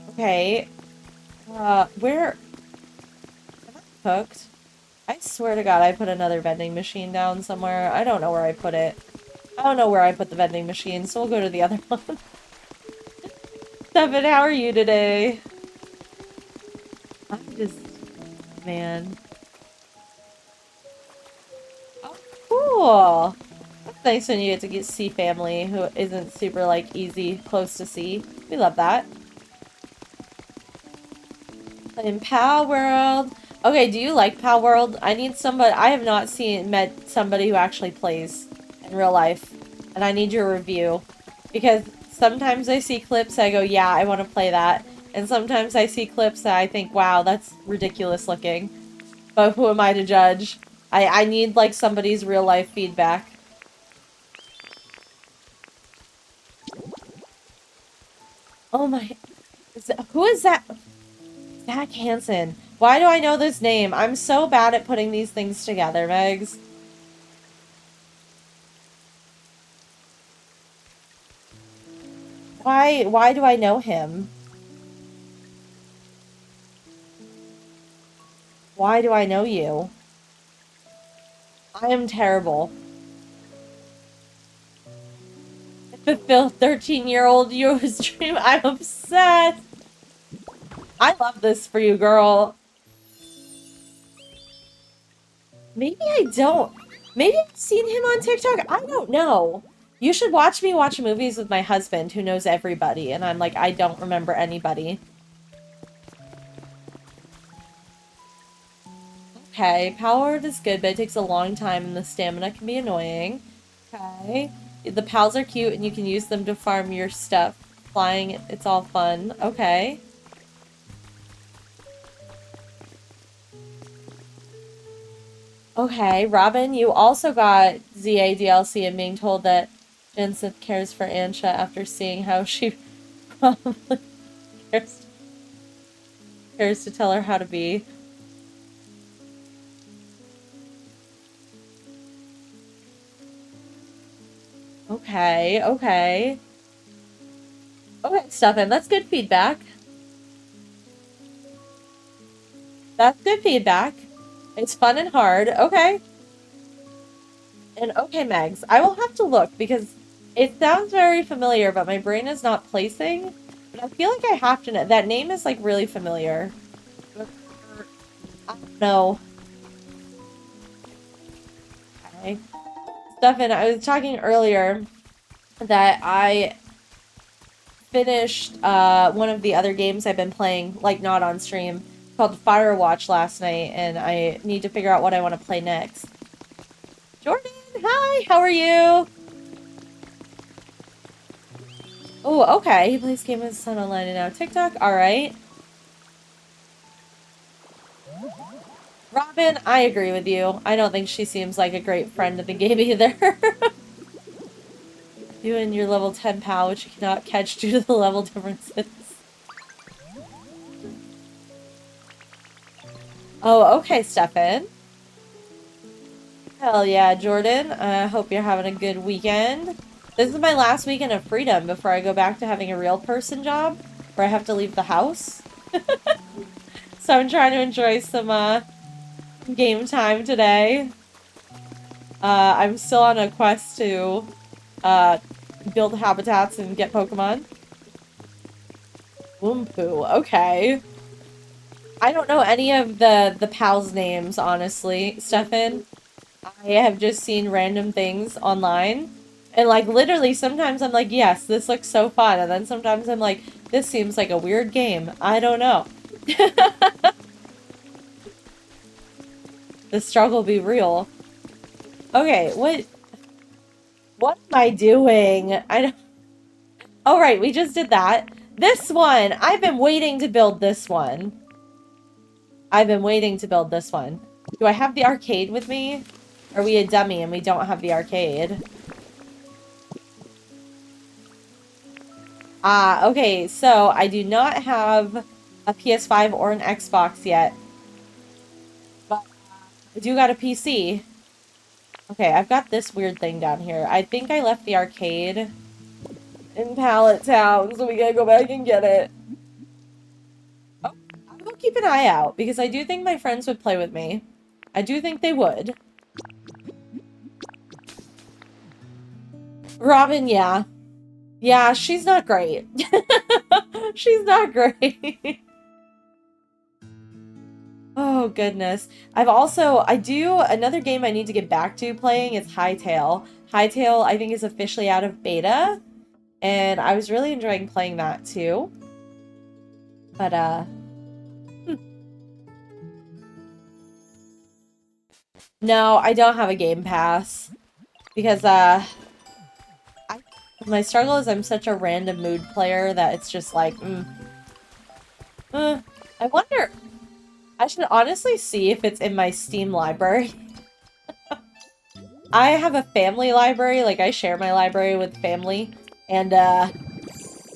Okay. Where... Am I cooked? I swear to God, I put another vending machine down somewhere. I don't know where I put it. I don't know where I put the vending machine, so we'll go to the other one. Stefan, how are you today? I'm just... Man. Oh, cool! That's nice when you get to see family who isn't super, like, easy, close to see. We love that. In Pal World... Okay, do you like Pal World? I need somebody... I have not met somebody who actually plays in real life. And I need your review. Because sometimes I see clips, I go, yeah, I want to play that. And sometimes I see clips that I think, wow, that's ridiculous looking. But who am I to judge? I need, like, somebody's real life feedback. Oh my... who is that? Zach Hansen. Why do I know this name? I'm so bad at putting these things together, Megs. Why do I know him? Why do I know you? I am terrible. Fulfill 13-year-old yours dream. I'm obsessed. I love this for you, girl. Maybe I don't. Maybe I've seen him on TikTok. I don't know. You should watch me watch movies with my husband who knows everybody. And I'm like, I don't remember anybody. Okay, power is good, but it takes a long time and the stamina can be annoying. Okay. The pals are cute and you can use them to farm your stuff. Flying, it's all fun. Okay. Okay, Robin, you also got ZA DLC and being told that Jensen cares for Ansha after seeing how she probably cares, cares to tell her how to be. Okay, okay. Okay, Stefan, that's good feedback. That's good feedback. It's fun and hard. Okay. And okay, Megs, I will have to look because it sounds very familiar, but my brain is not placing. But I feel like I have to know. That name is like really familiar. I don't know. Okay. Stefan, I was talking earlier that I finished one of the other games I've been playing, like not on stream, called Firewatch last night, and I need to figure out what I want to play next. Jordan, hi, how are you? Oh, okay. He plays game with his son online and now TikTok. All right. Robin, I agree with you. I don't think she seems like a great friend of the game either. You and your level 10 pal, which you cannot catch due to the level differences. Oh, okay, Stefan. Hell yeah, Jordan. I hope you're having a good weekend. This is my last weekend of freedom before I go back to having a real person job, where I have to leave the house. So I'm trying to enjoy some game time today. I'm still on a quest to build habitats and get Pokemon. Woompoo, okay. I don't know any of the pals' names, honestly, Stefan. I have just seen random things online. And, like, literally, sometimes I'm like, yes, this looks so fun. And then sometimes I'm like, this seems like a weird game. I don't know. The struggle be real. Okay, what am I doing? I don't... Oh, right, we just did that. This one! I've been waiting to build this one. I've been waiting to build this one. Do I have the arcade with me? Are we a dummy and we don't have the arcade? Ah, okay, so I do not have a PS5 or an Xbox yet. But I do got a PC. Okay, I've got this weird thing down here. I think I left the arcade in Pallet Town, so we gotta go back and get it. Oh, I will keep an eye out, because I do think my friends would play with me. I do think they would. Robin, yeah. Yeah, she's not great. She's not great. Oh, goodness. I do, another game I need to get back to playing is Hytale. Hytale, I think, is officially out of beta, and I was really enjoying playing that, too. But, No, I don't have a Game Pass. Because, my struggle is I'm such a random mood player that it's just like, I wonder... I should honestly see if it's in my Steam library. I have a family library, like I share my library with family, and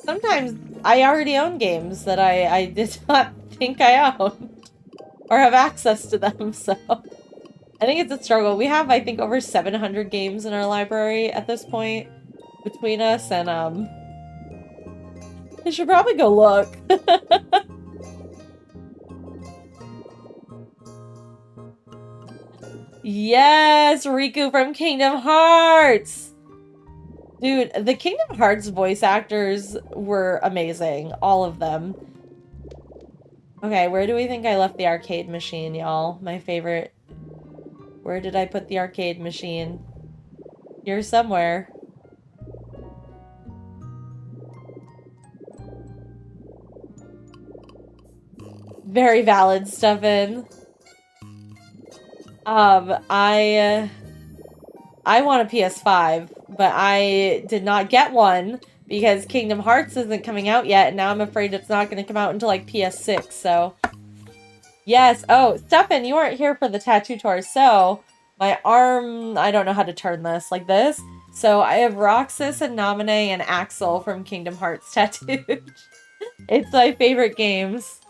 sometimes I already own games that I did not think I owned, or have access to them, so... I think it's a struggle. We have, I think, over 700 games in our library at this point, between us, and I should probably go look. Yes, Riku from Kingdom Hearts! Dude, the Kingdom Hearts voice actors were amazing. All of them. Okay, where do we think I left the arcade machine, y'all? My favorite. Where did I put the arcade machine? Here somewhere. Very valid, Stefan. I want a PS5, but I did not get one because Kingdom Hearts isn't coming out yet, and now I'm afraid it's not going to come out until like PS6, so... Yes, oh, Stefan, you weren't here for the tattoo tour, so... My arm... I don't know how to turn this, like this. So I have Roxas and Namine and Axel from Kingdom Hearts tattooed. It's my favorite games.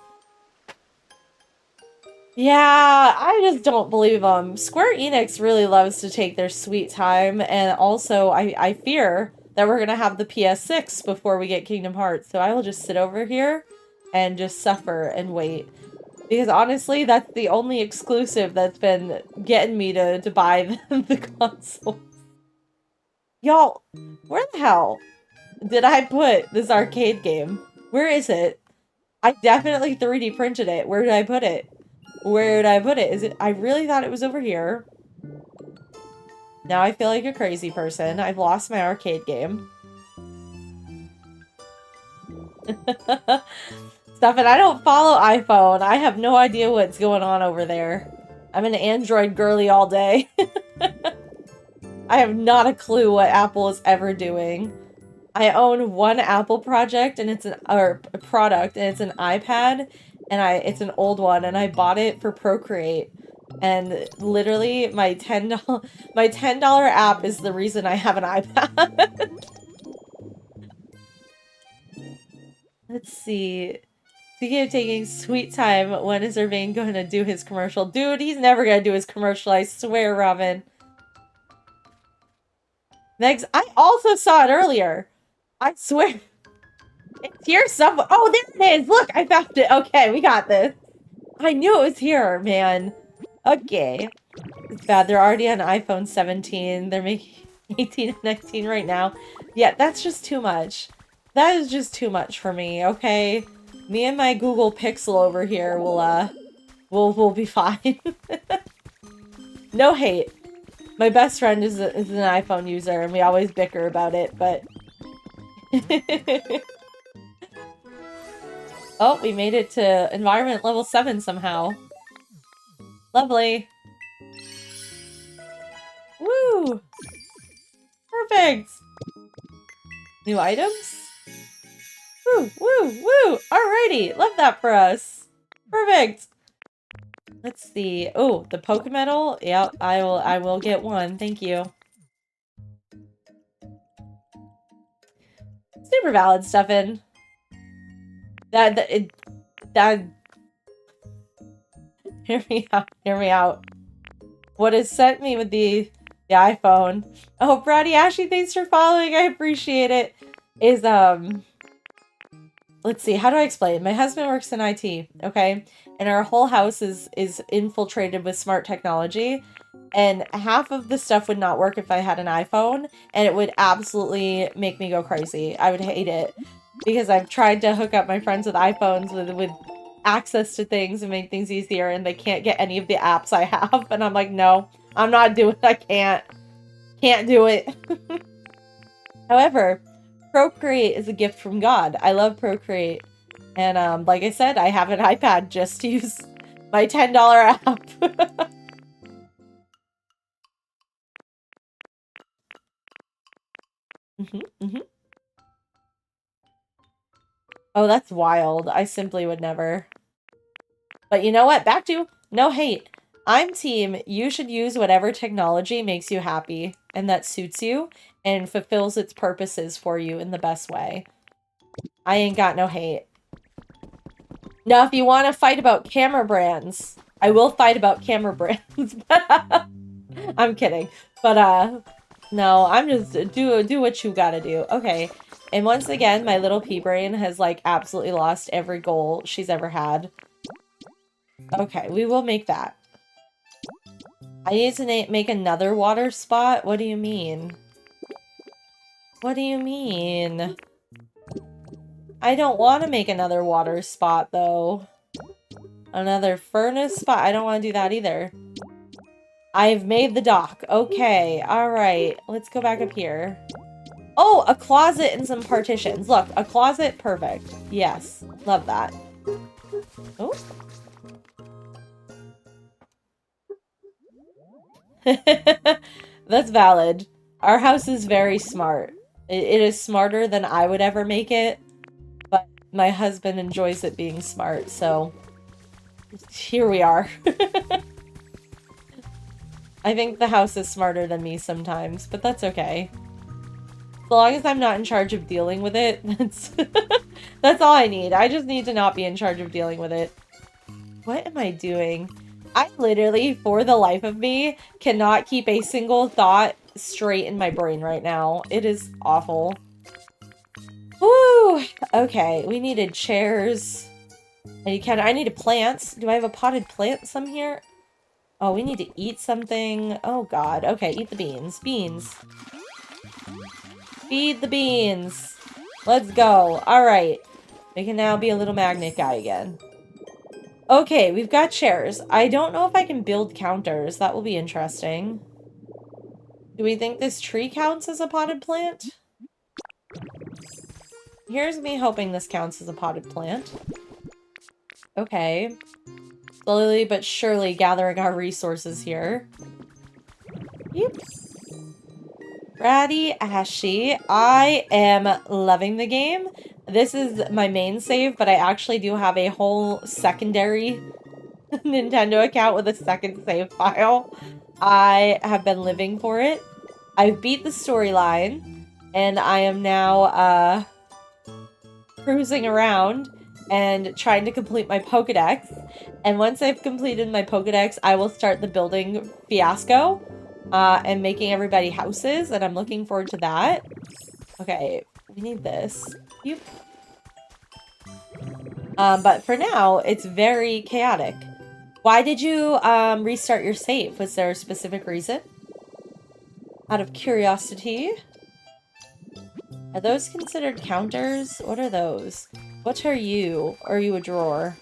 Yeah, I just don't believe them. Square Enix really loves to take their sweet time, and also I fear that we're gonna have the PS6 before we get Kingdom Hearts, so I will just sit over here and just suffer and wait. Because honestly, that's the only exclusive that's been getting me to buy the console. Y'all, where the hell did I put this arcade game? Where is it? I definitely 3D printed it. Where did I put it? Where did I put it? Is it? I really thought it was over here. Now I feel like a crazy person. I've lost my arcade game. Stuff, and I don't follow iPhone. I have no idea what's going on over there. I'm an Android girly all day. I have not a clue what Apple is ever doing. I own one Apple project and it's a product and it's an iPad and it's an old one and I bought it for Procreate. And literally my $10 app is the reason I have an iPad. Let's see. Speaking of taking sweet time, when is Irvine going to do his commercial? Dude, he's never going to do his commercial, I swear, Robin. Megs, I also saw it earlier. I swear. It's here somewhere. Oh, there it is. Look, I found it. Okay, we got this. I knew it was here, man. Okay. It's bad. They're already on iPhone 17. They're making 18 and 19 right now. Yeah, that's just too much. That is just too much for me, okay? Me and my Google Pixel over here will be fine. No hate. My best friend is an iPhone user, and we always bicker about it, but... Oh, we made it to environment level 7 somehow. Lovely. Woo! Perfect! New items? Woo, woo, woo! Alrighty! Love that for us! Perfect! Let's see. Oh, the Pokemedal? Yep, I will get one. Thank you. Super valid, Stefan. That hear me out. Hear me out. What has sent me with the iPhone? Oh, Brady Ashley, thanks for following. I appreciate it. Is let's see. How do I explain? My husband works in IT. Okay, and our whole house is infiltrated with smart technology. And half of the stuff would not work if I had an iPhone, and it would absolutely make me go crazy. I would hate it. Because I've tried to hook up my friends with iPhones with access to things and make things easier, and they can't get any of the apps I have. And I'm like, no, I'm not doing it. I can't. Can't do it. However, Procreate is a gift from God. I love Procreate. And like I said, I have an iPad just to use my $10 app. Oh, that's wild. I simply would never. But you know what? Back to no hate. I'm team, you should use whatever technology makes you happy and that suits you and fulfills its purposes for you in the best way. I ain't got no hate. Now, if you want to fight about camera brands, I will fight about camera brands. I'm kidding. But, no, I'm just, do what you gotta do. Okay. And once again, my little pea brain has, like, absolutely lost every goal she's ever had. Okay, we will make that. I need to make another water spot? What do you mean? What do you mean? I don't want to make another water spot, though. Another furnace spot. I don't want to do that either. I've made the dock. Okay, alright. Let's go back up here. Oh, a closet and some partitions. Look, a closet. Perfect. Yes. Love that. Oh. That's valid. Our house is very smart. It is smarter than I would ever make it, but my husband enjoys it being smart, so here we are. I think the house is smarter than me sometimes, but that's okay. As long as I'm not in charge of dealing with it, that's all I need. I just need to not be in charge of dealing with it. What am I doing? I literally, for the life of me, cannot keep a single thought straight in my brain right now. It is awful. Woo! Okay, we needed chairs. I needed plants. Do I have a potted plant some here? Oh, we need to eat something. Oh god. Okay, eat the beans. Beans. Feed the beans. Let's go. Alright. We can now be a little magnet guy again. Okay, we've got chairs. I don't know if I can build counters. That will be interesting. Do we think this tree counts as a potted plant? Here's me hoping this counts as a potted plant. Okay. Slowly but surely gathering our resources here. Yep. Ratty Ashy. I am loving the game. This is my main save, but I actually do have a whole secondary Nintendo account with a second save file. I have been living for it. I've beat the storyline, and I am now cruising around and trying to complete my Pokedex. And once I've completed my Pokedex, I will start the building fiasco and making everybody houses, and I'm looking forward to that. Okay, we need this. Yep. But for now, it's very chaotic. Why did you restart your save? Was there a specific reason? Out of curiosity. Are those considered counters? What are those? What are you? Are you a drawer?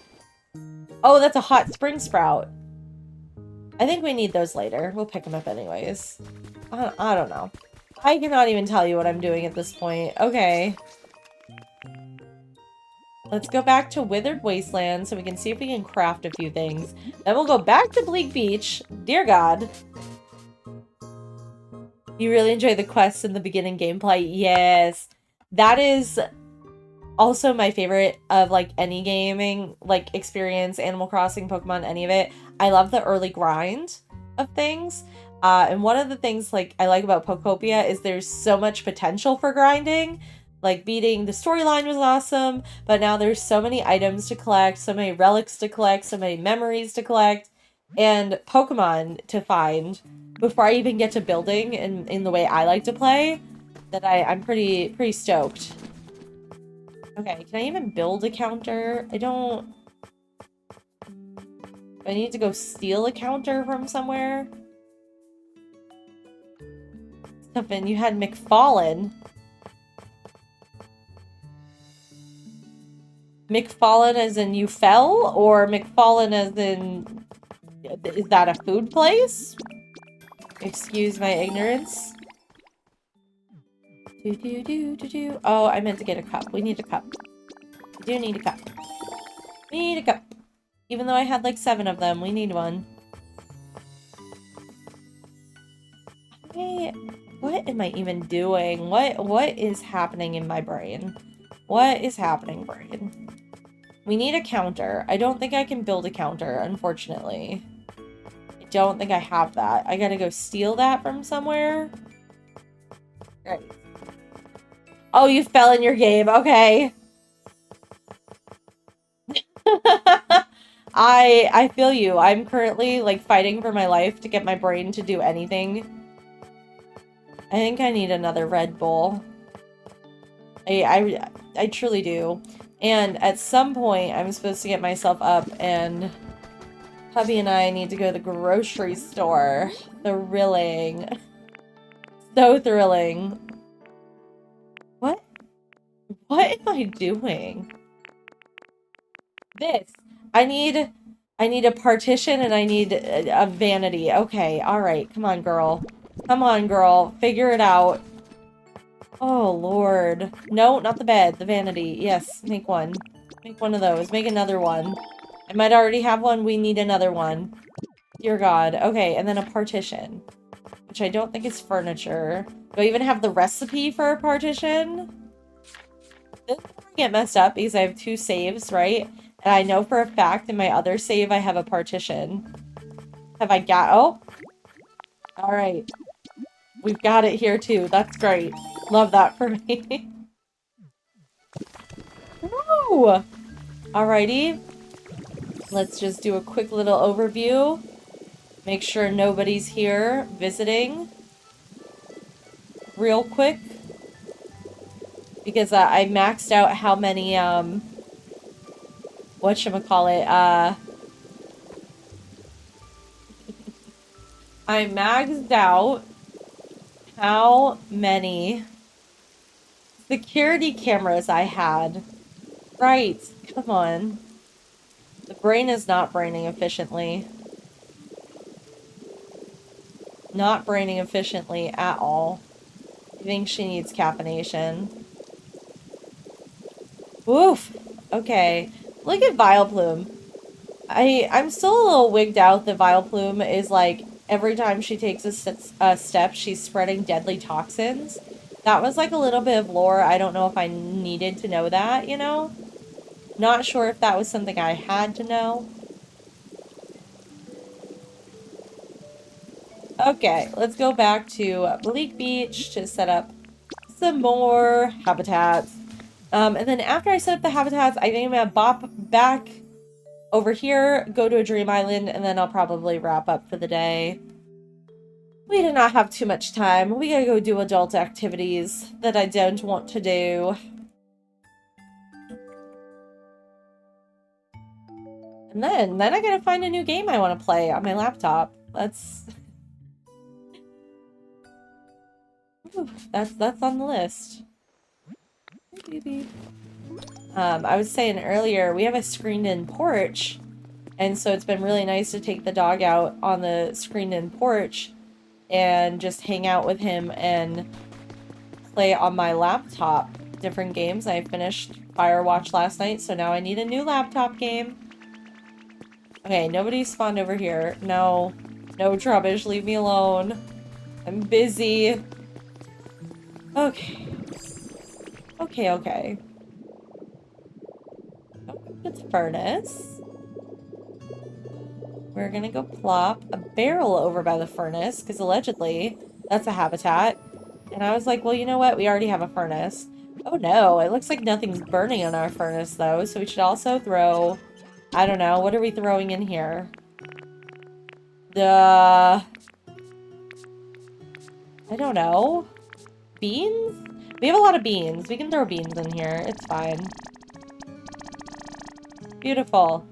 Oh, that's a hot spring sprout. I think we need those later. We'll pick them up anyways. I don't know. I cannot even tell you what I'm doing at this point. Okay. Let's go back to Withered Wasteland so we can see if we can craft a few things. Then we'll go back to Bleak Beach. Dear God. You really enjoy the quests in the beginning gameplay? Yes. That is also my favorite of, like, any gaming, like, experience, Animal Crossing, Pokemon, any of it. I love the early grind of things. And one of the things, like, I like about Pokopia is there's so much potential for grinding. Like, beating the storyline was awesome, but now there's so many items to collect, so many relics to collect, so many memories to collect, and Pokemon to find before I even get to building in the way I like to play, that I'm pretty stoked. Okay, can I even build a counter? I don't... I need to go steal a counter from somewhere? Stefan, you had McFallen. McFallen as in you fell? Or McFallen as in... Is that a food place? Excuse my ignorance. Oh, I meant to get a cup. We need a cup. We do need a cup. We need a cup. Even though I had like 7 of them, we need one. What am I even doing? What is happening in my brain? What is happening, brain? We need a counter. I don't think I can build a counter, unfortunately. I don't think I have that. I gotta go steal that from somewhere. Right. Oh, you fell in your game. Okay. I feel you. I'm currently, like, fighting for my life to get my brain to do anything. I think I need another Red Bull. I truly do. And at some point, I'm supposed to get myself up, and hubby and I need to go to the grocery store. Thrilling. So thrilling. What? What am I doing? This. I need I need a partition and I need a vanity. Okay, alright. Come on, girl. Come on, girl. Figure it out. Oh, Lord. No, not the bed. The vanity. Yes, make one. Make one of those. Make another one. I might already have one. We need another one. Dear God. Okay, and then a partition. Which I don't think is furniture. Do I even have the recipe for a partition? This is gonna get messed up because I have 2 saves, right? And I know for a fact in my other save I have a partition. Have I got... Oh! Alright. We've got it here too. That's great. Love that for me. Woo! Alrighty. Let's just do a quick little overview. Make sure nobody's here visiting. Real quick. Because I maxed out how many, whatchamacallit, I maxed out how many security cameras I had. Right, come on. The brain is not braining efficiently. Not braining efficiently at all. I think she needs caffeination. Oof. Okay. Look at Vileplume. I'm still a little wigged out that Vileplume is like, every time she takes a step, she's spreading deadly toxins. That was like a little bit of lore. I don't know if I needed to know that, you know? Not sure if that was something I had to know. Okay, let's go back to Bleak Beach to set up some more habitats. And then after I set up the habitats, I think I'm gonna bop back over here, go to a dream island, and then I'll probably wrap up for the day. We do not have too much time. We gotta go do adult activities that I don't want to do. And then I gotta find a new game I want to play on my laptop. That's on the list. I was saying earlier, we have a screened-in porch, and so it's been really nice to take the dog out on the screened-in porch and just hang out with him and play on my laptop different games. I finished Firewatch last night, so now I need a new laptop game. Okay, nobody spawned over here. No. No, Trubbish, leave me alone. I'm busy. Okay. Okay. It's furnace. We're gonna go plop a barrel over by the furnace, because allegedly that's a habitat. And I was like, well, you know what? We already have a furnace. Oh no, it looks like nothing's burning on our furnace though, so we should also throw... I don't know, what are we throwing in here? I don't know. Beans? We have a lot of beans. We can throw beans in here. It's fine. Beautiful.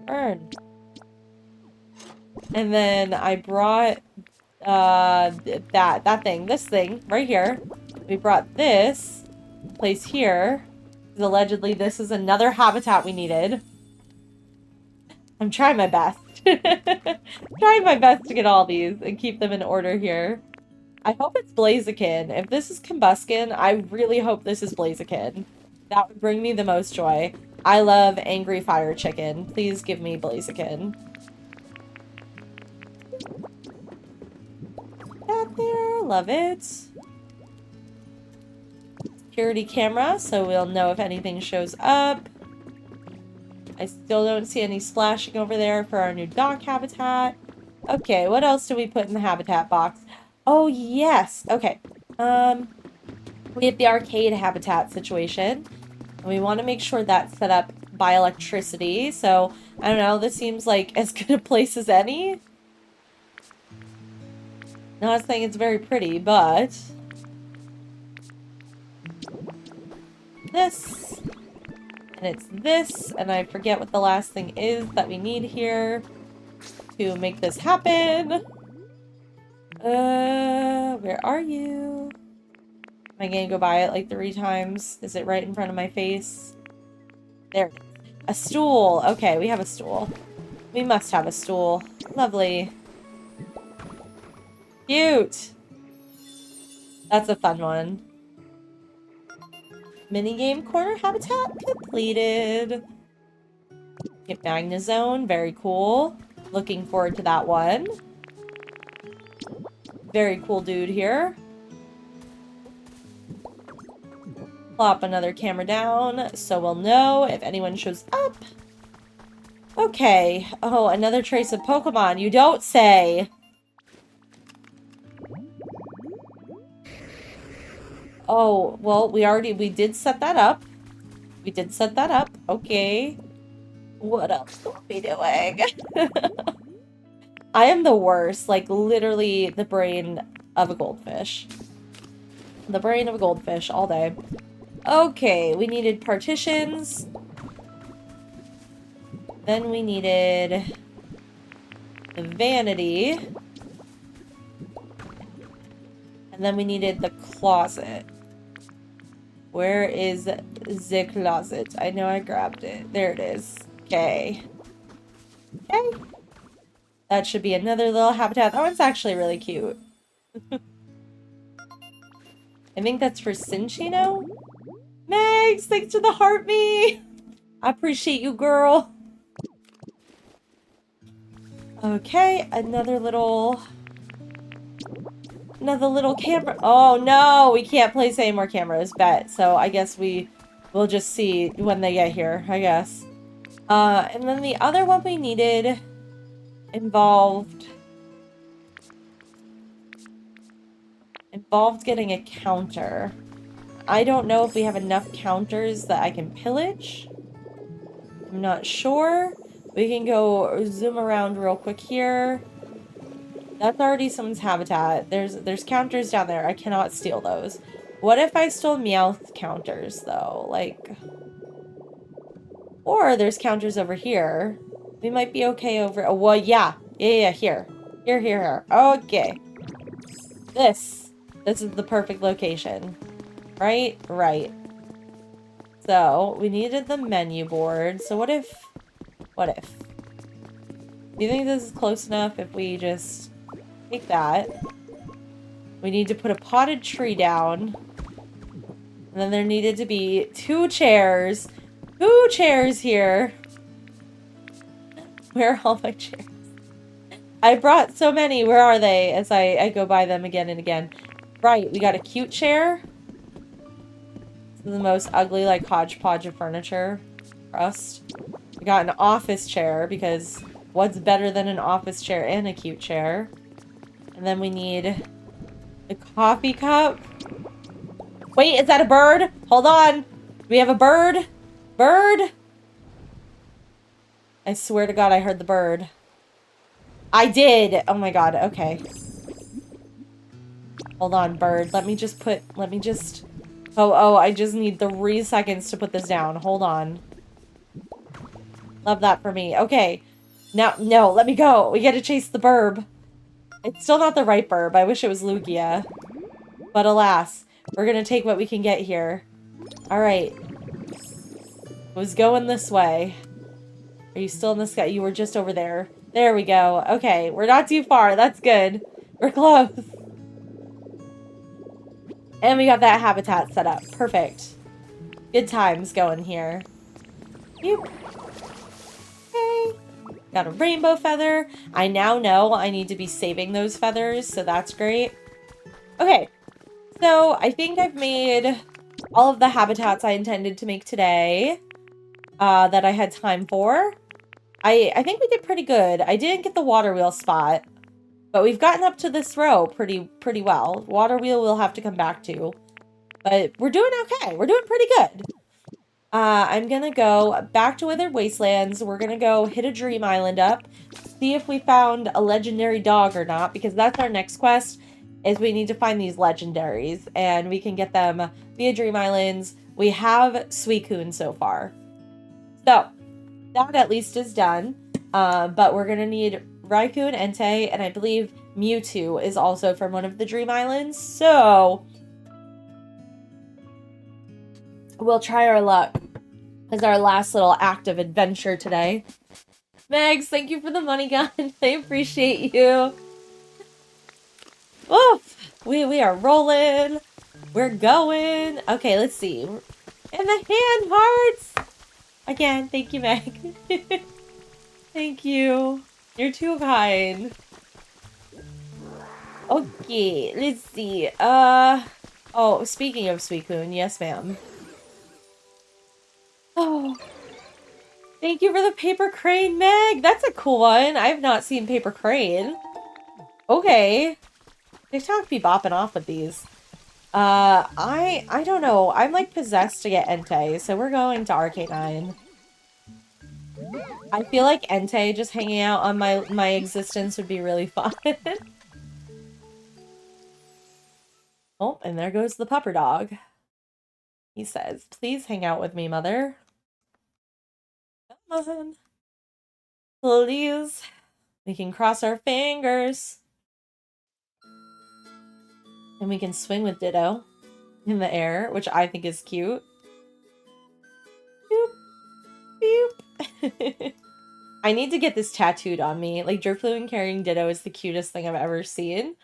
Burn. And then I brought this thing right here. We brought this place here. Because allegedly this is another habitat we needed. I'm trying my best. Trying my best to get all these and keep them in order here. I hope it's Blaziken. If this is Combuskin, I really hope this is Blaziken. That would bring me the most joy. I love Angry Fire Chicken. Please give me Blaziken. That there. Love it. Security camera, so we'll know if anything shows up. I still don't see any splashing over there for our new dog habitat. Okay, what else do we put in the habitat box? Oh, yes. Okay. We have the arcade habitat situation. And we want to make sure that's set up by electricity. So, I don't know. This seems like as good a place as any. Not saying it's very pretty, but... This... And it's this, and I forget what the last thing is that we need here to make this happen. Where are you? Am I gonna go by it like 3 times? Is it right in front of my face? There it is. A stool. Okay, we have a stool. We must have a stool. Lovely. Cute. That's a fun one. Minigame corner habitat completed. Get Magnezone. Very cool. Looking forward to that one. Very cool dude here. Plop another camera down so we'll know if anyone shows up. Okay. Oh, another trace of Pokemon. You don't say. Oh, well, we did set that up. We did set that up. Okay. What else are we doing? I am the worst. Like, literally the brain of a goldfish. The brain of a goldfish all day. Okay, we needed partitions. Then we needed the vanity. And then we needed the closet. Where is the closet? I know I grabbed it. There it is. Okay. Okay. That should be another little habitat. That one's actually really cute. I think that's for Cinchino. Megs, thanks for the heart me. I appreciate you, girl. Okay, another little camera. Oh no, we can't place any more cameras, bet. So I guess we'll just see when they get here, I guess. And then the other one we needed involved getting a counter. I don't know if we have enough counters that I can pillage. I'm not sure. We can go zoom around real quick here. That's already someone's habitat. There's counters down there. I cannot steal those. What if I stole Meowth counters, though? Like... Or there's counters over here. We might be okay over... Oh, well, yeah. Yeah, here. Here. Okay. This is the perfect location. Right? Right. So, we needed the menu board. So what if... Do you think this is close enough if we just take that? We need to put a potted tree down. And then there needed to be 2 chairs. 2 chairs here. Where are all my chairs? I brought so many. Where are they? As I go by them again and again. Right, we got a cute chair. This is the most ugly, like, hodgepodge of furniture. Crust. We got an office chair, because what's better than an office chair and a cute chair? And then we need a coffee cup. Wait, is that a bird? Hold on. Do we have a bird? Bird? I swear to God I heard the bird. I did! Oh my God, okay. Hold on, bird. Let me just... Oh, I just need 3 seconds to put this down. Hold on. Love that for me. Okay. Now, no, let me go. We gotta chase the burb. It's still not the right burb. I wish it was Lugia. But alas, we're gonna take what we can get here. Alright. Was going this way. Are you still in the sky? You were just over there. There we go. Okay, we're not too far. That's good. We're close. And we got that habitat set up. Perfect. Good times going here. Yep. Okay. Got a rainbow feather. I now know I need to be saving those feathers, so that's great. Okay. So, I think I've made all of the habitats I intended to make today. That I had time for. I think we did pretty good. I didn't get the water wheel spot. But we've gotten up to this row pretty well. Water wheel we'll have to come back to. But we're doing okay. We're doing pretty good. I'm gonna go back to Withered Wastelands. We're gonna go hit a dream island up. See if we found a legendary dog or not. Because that's our next quest. Is we need to find these legendaries. And we can get them via dream islands. We have Suicune so far. So, that at least is done. But we're gonna need Raikou and Entei, and I believe Mewtwo is also from one of the Dream Islands, so we'll try our luck as our last little act of adventure today. Megs, thank you for the money gun. I appreciate you. Oh, we are rolling. We're going. Okay, let's see. And the hand hearts. Again, thank you, Meg. Thank you. You're too kind. Okay, let's see. Oh, speaking of Suicune, yes, ma'am. Oh, thank you for the paper crane, Meg. That's a cool one. I have not seen paper crane. Okay. TikTok be bopping off with these. I don't know. I'm like possessed to get Entei, so we're going to RK9. I feel like Entei just hanging out on my existence would be really fun. Oh, and there goes the pupper dog. He says, please hang out with me, mother. Come on. Please. We can cross our fingers. And we can swing with Ditto in the air, which I think is cute. Boop. Boop. I need to get this tattooed on me. Like, Drifloon carrying Ditto is the cutest thing I've ever seen.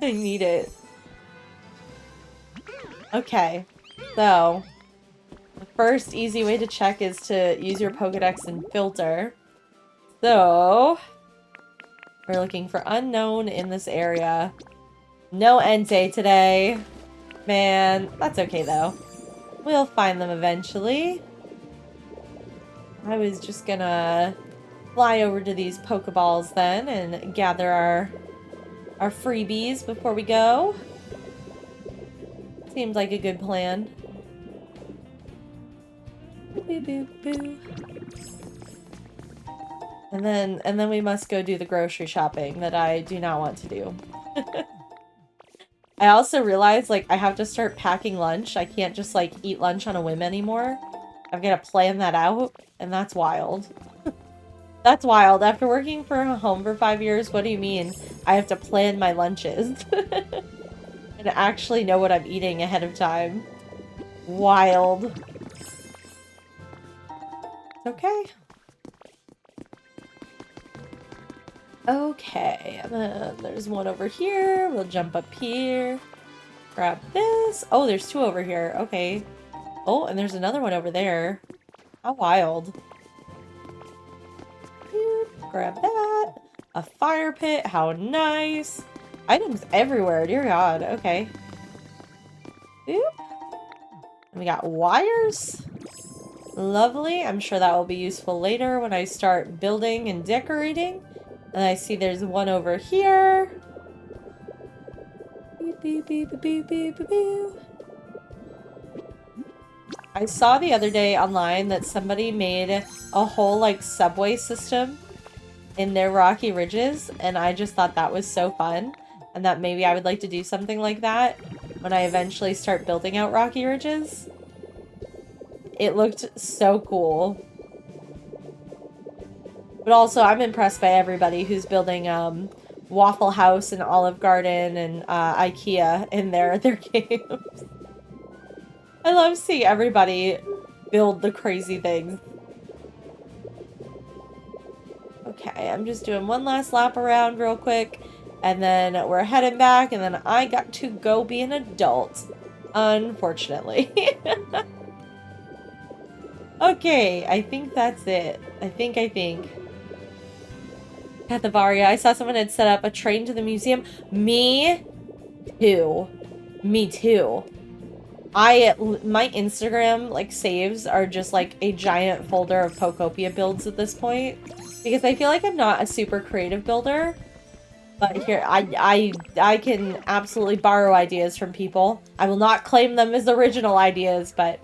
I need it. Okay. So, the first easy way to check is to use your Pokedex and filter. So, we're looking for unknown in this area. No Entei today. Man, that's okay though. We'll find them eventually. I was just gonna fly over to these Pokeballs then and gather our freebies before we go. Seems like a good plan. Boo boo boo. And then we must go do the grocery shopping that I do not want to do. I also realized, like, I have to start packing lunch. I can't just, like, eat lunch on a whim anymore. I've got to plan that out, and that's wild. That's wild. After working for home for 5 years, what do you mean? I have to plan my lunches. And actually know what I'm eating ahead of time. Wild. Okay. Okay, and then there's one over here. We'll jump up here. Grab this. Oh, there's two over here. Okay. Oh, and there's another one over there. How wild. Grab that. A fire pit. How nice. Items everywhere. Dear God. Okay. Boop. And we got wires. Lovely. I'm sure that will be useful later when I start building and decorating. And I see there's one over here. Beep, beep, beep, beep, beep, beep, beep. I saw the other day online that somebody made a whole, like, subway system in their Rocky Ridges, and I just thought that was so fun, and that maybe I would like to do something like that when I eventually start building out Rocky Ridges. It looked so cool. But also, I'm impressed by everybody who's building Waffle House and Olive Garden and IKEA in their games. I love seeing everybody build the crazy things. Okay, I'm just doing one last lap around real quick, and then we're heading back, and then I got to go be an adult, unfortunately. Okay, I think that's it. I think. Catavaria, I saw someone had set up a train to the museum. Me too. Me too. My Instagram, like, saves are just, like, a giant folder of Pokopia builds at this point. Because I feel like I'm not a super creative builder. But here, I can absolutely borrow ideas from people. I will not claim them as original ideas, but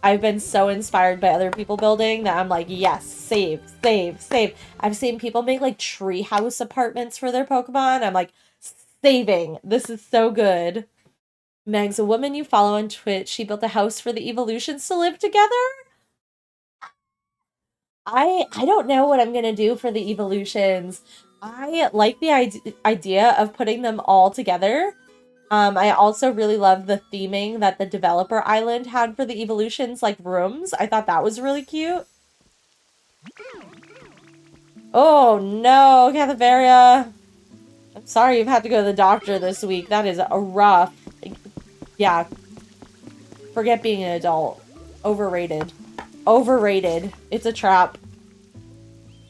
I've been so inspired by other people building that I'm like, yes, save, save, save. I've seen people make, like, treehouse apartments for their Pokemon. I'm like, saving. This is so good. Meg's a woman you follow on Twitch. She built a house for the evolutions to live together? I don't know what I'm gonna do for the evolutions. I like the idea of putting them all together. I also really love the theming that the developer island had for the evolutions, like rooms. I thought that was really cute. Oh no, Cathaveria. I'm sorry you've had to go to the doctor this week. That is a rough. Yeah. Forget being an adult. Overrated. Overrated. It's a trap.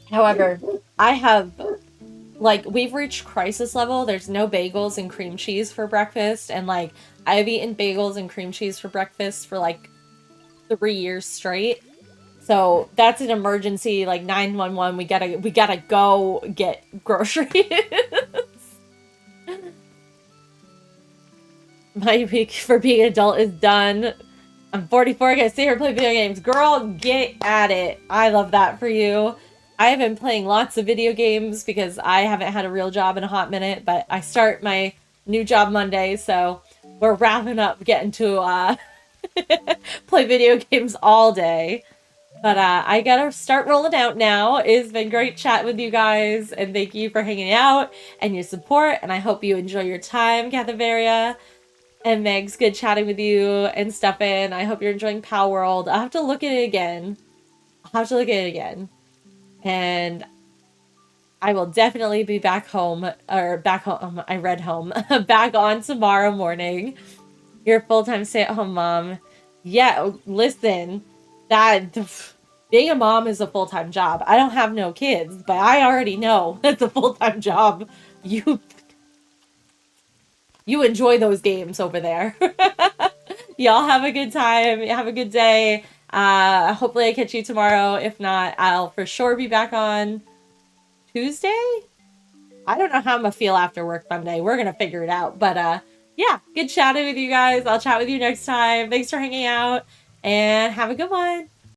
However, I have, like, we've reached crisis level. There's no bagels and cream cheese for breakfast. And, like, I've eaten bagels and cream cheese for breakfast for, like, 3 years straight. So that's an emergency, like 911. We gotta go get groceries. My week for being an adult is done. I'm 44, I gotta stay here and play video games. Girl, get at it. I love that for you. I have been playing lots of video games because I haven't had a real job in a hot minute, but I start my new job Monday, so we're wrapping up getting to play video games all day. But I gotta start rolling out now. It's been great chatting with you guys, and thank you for hanging out and your support, and I hope you enjoy your time, Cathaveria. And Meg's good chatting with you, and Stefan. I hope you're enjoying Power World. I'll have to look at it again. And I will definitely be back home, I read home, back on tomorrow morning. You're a full-time stay-at-home mom. Yeah, listen, being a mom is a full-time job. I don't have no kids, but I already know it's a full-time job. You enjoy those games over there. Y'all have a good time. Have a good day. Hopefully I catch you tomorrow. If not, I'll for sure be back on Tuesday. I don't know how I'm gonna feel after work Monday. We're gonna figure it out. But yeah, good chatting with you guys. I'll chat with you next time. Thanks for hanging out, and have a good one.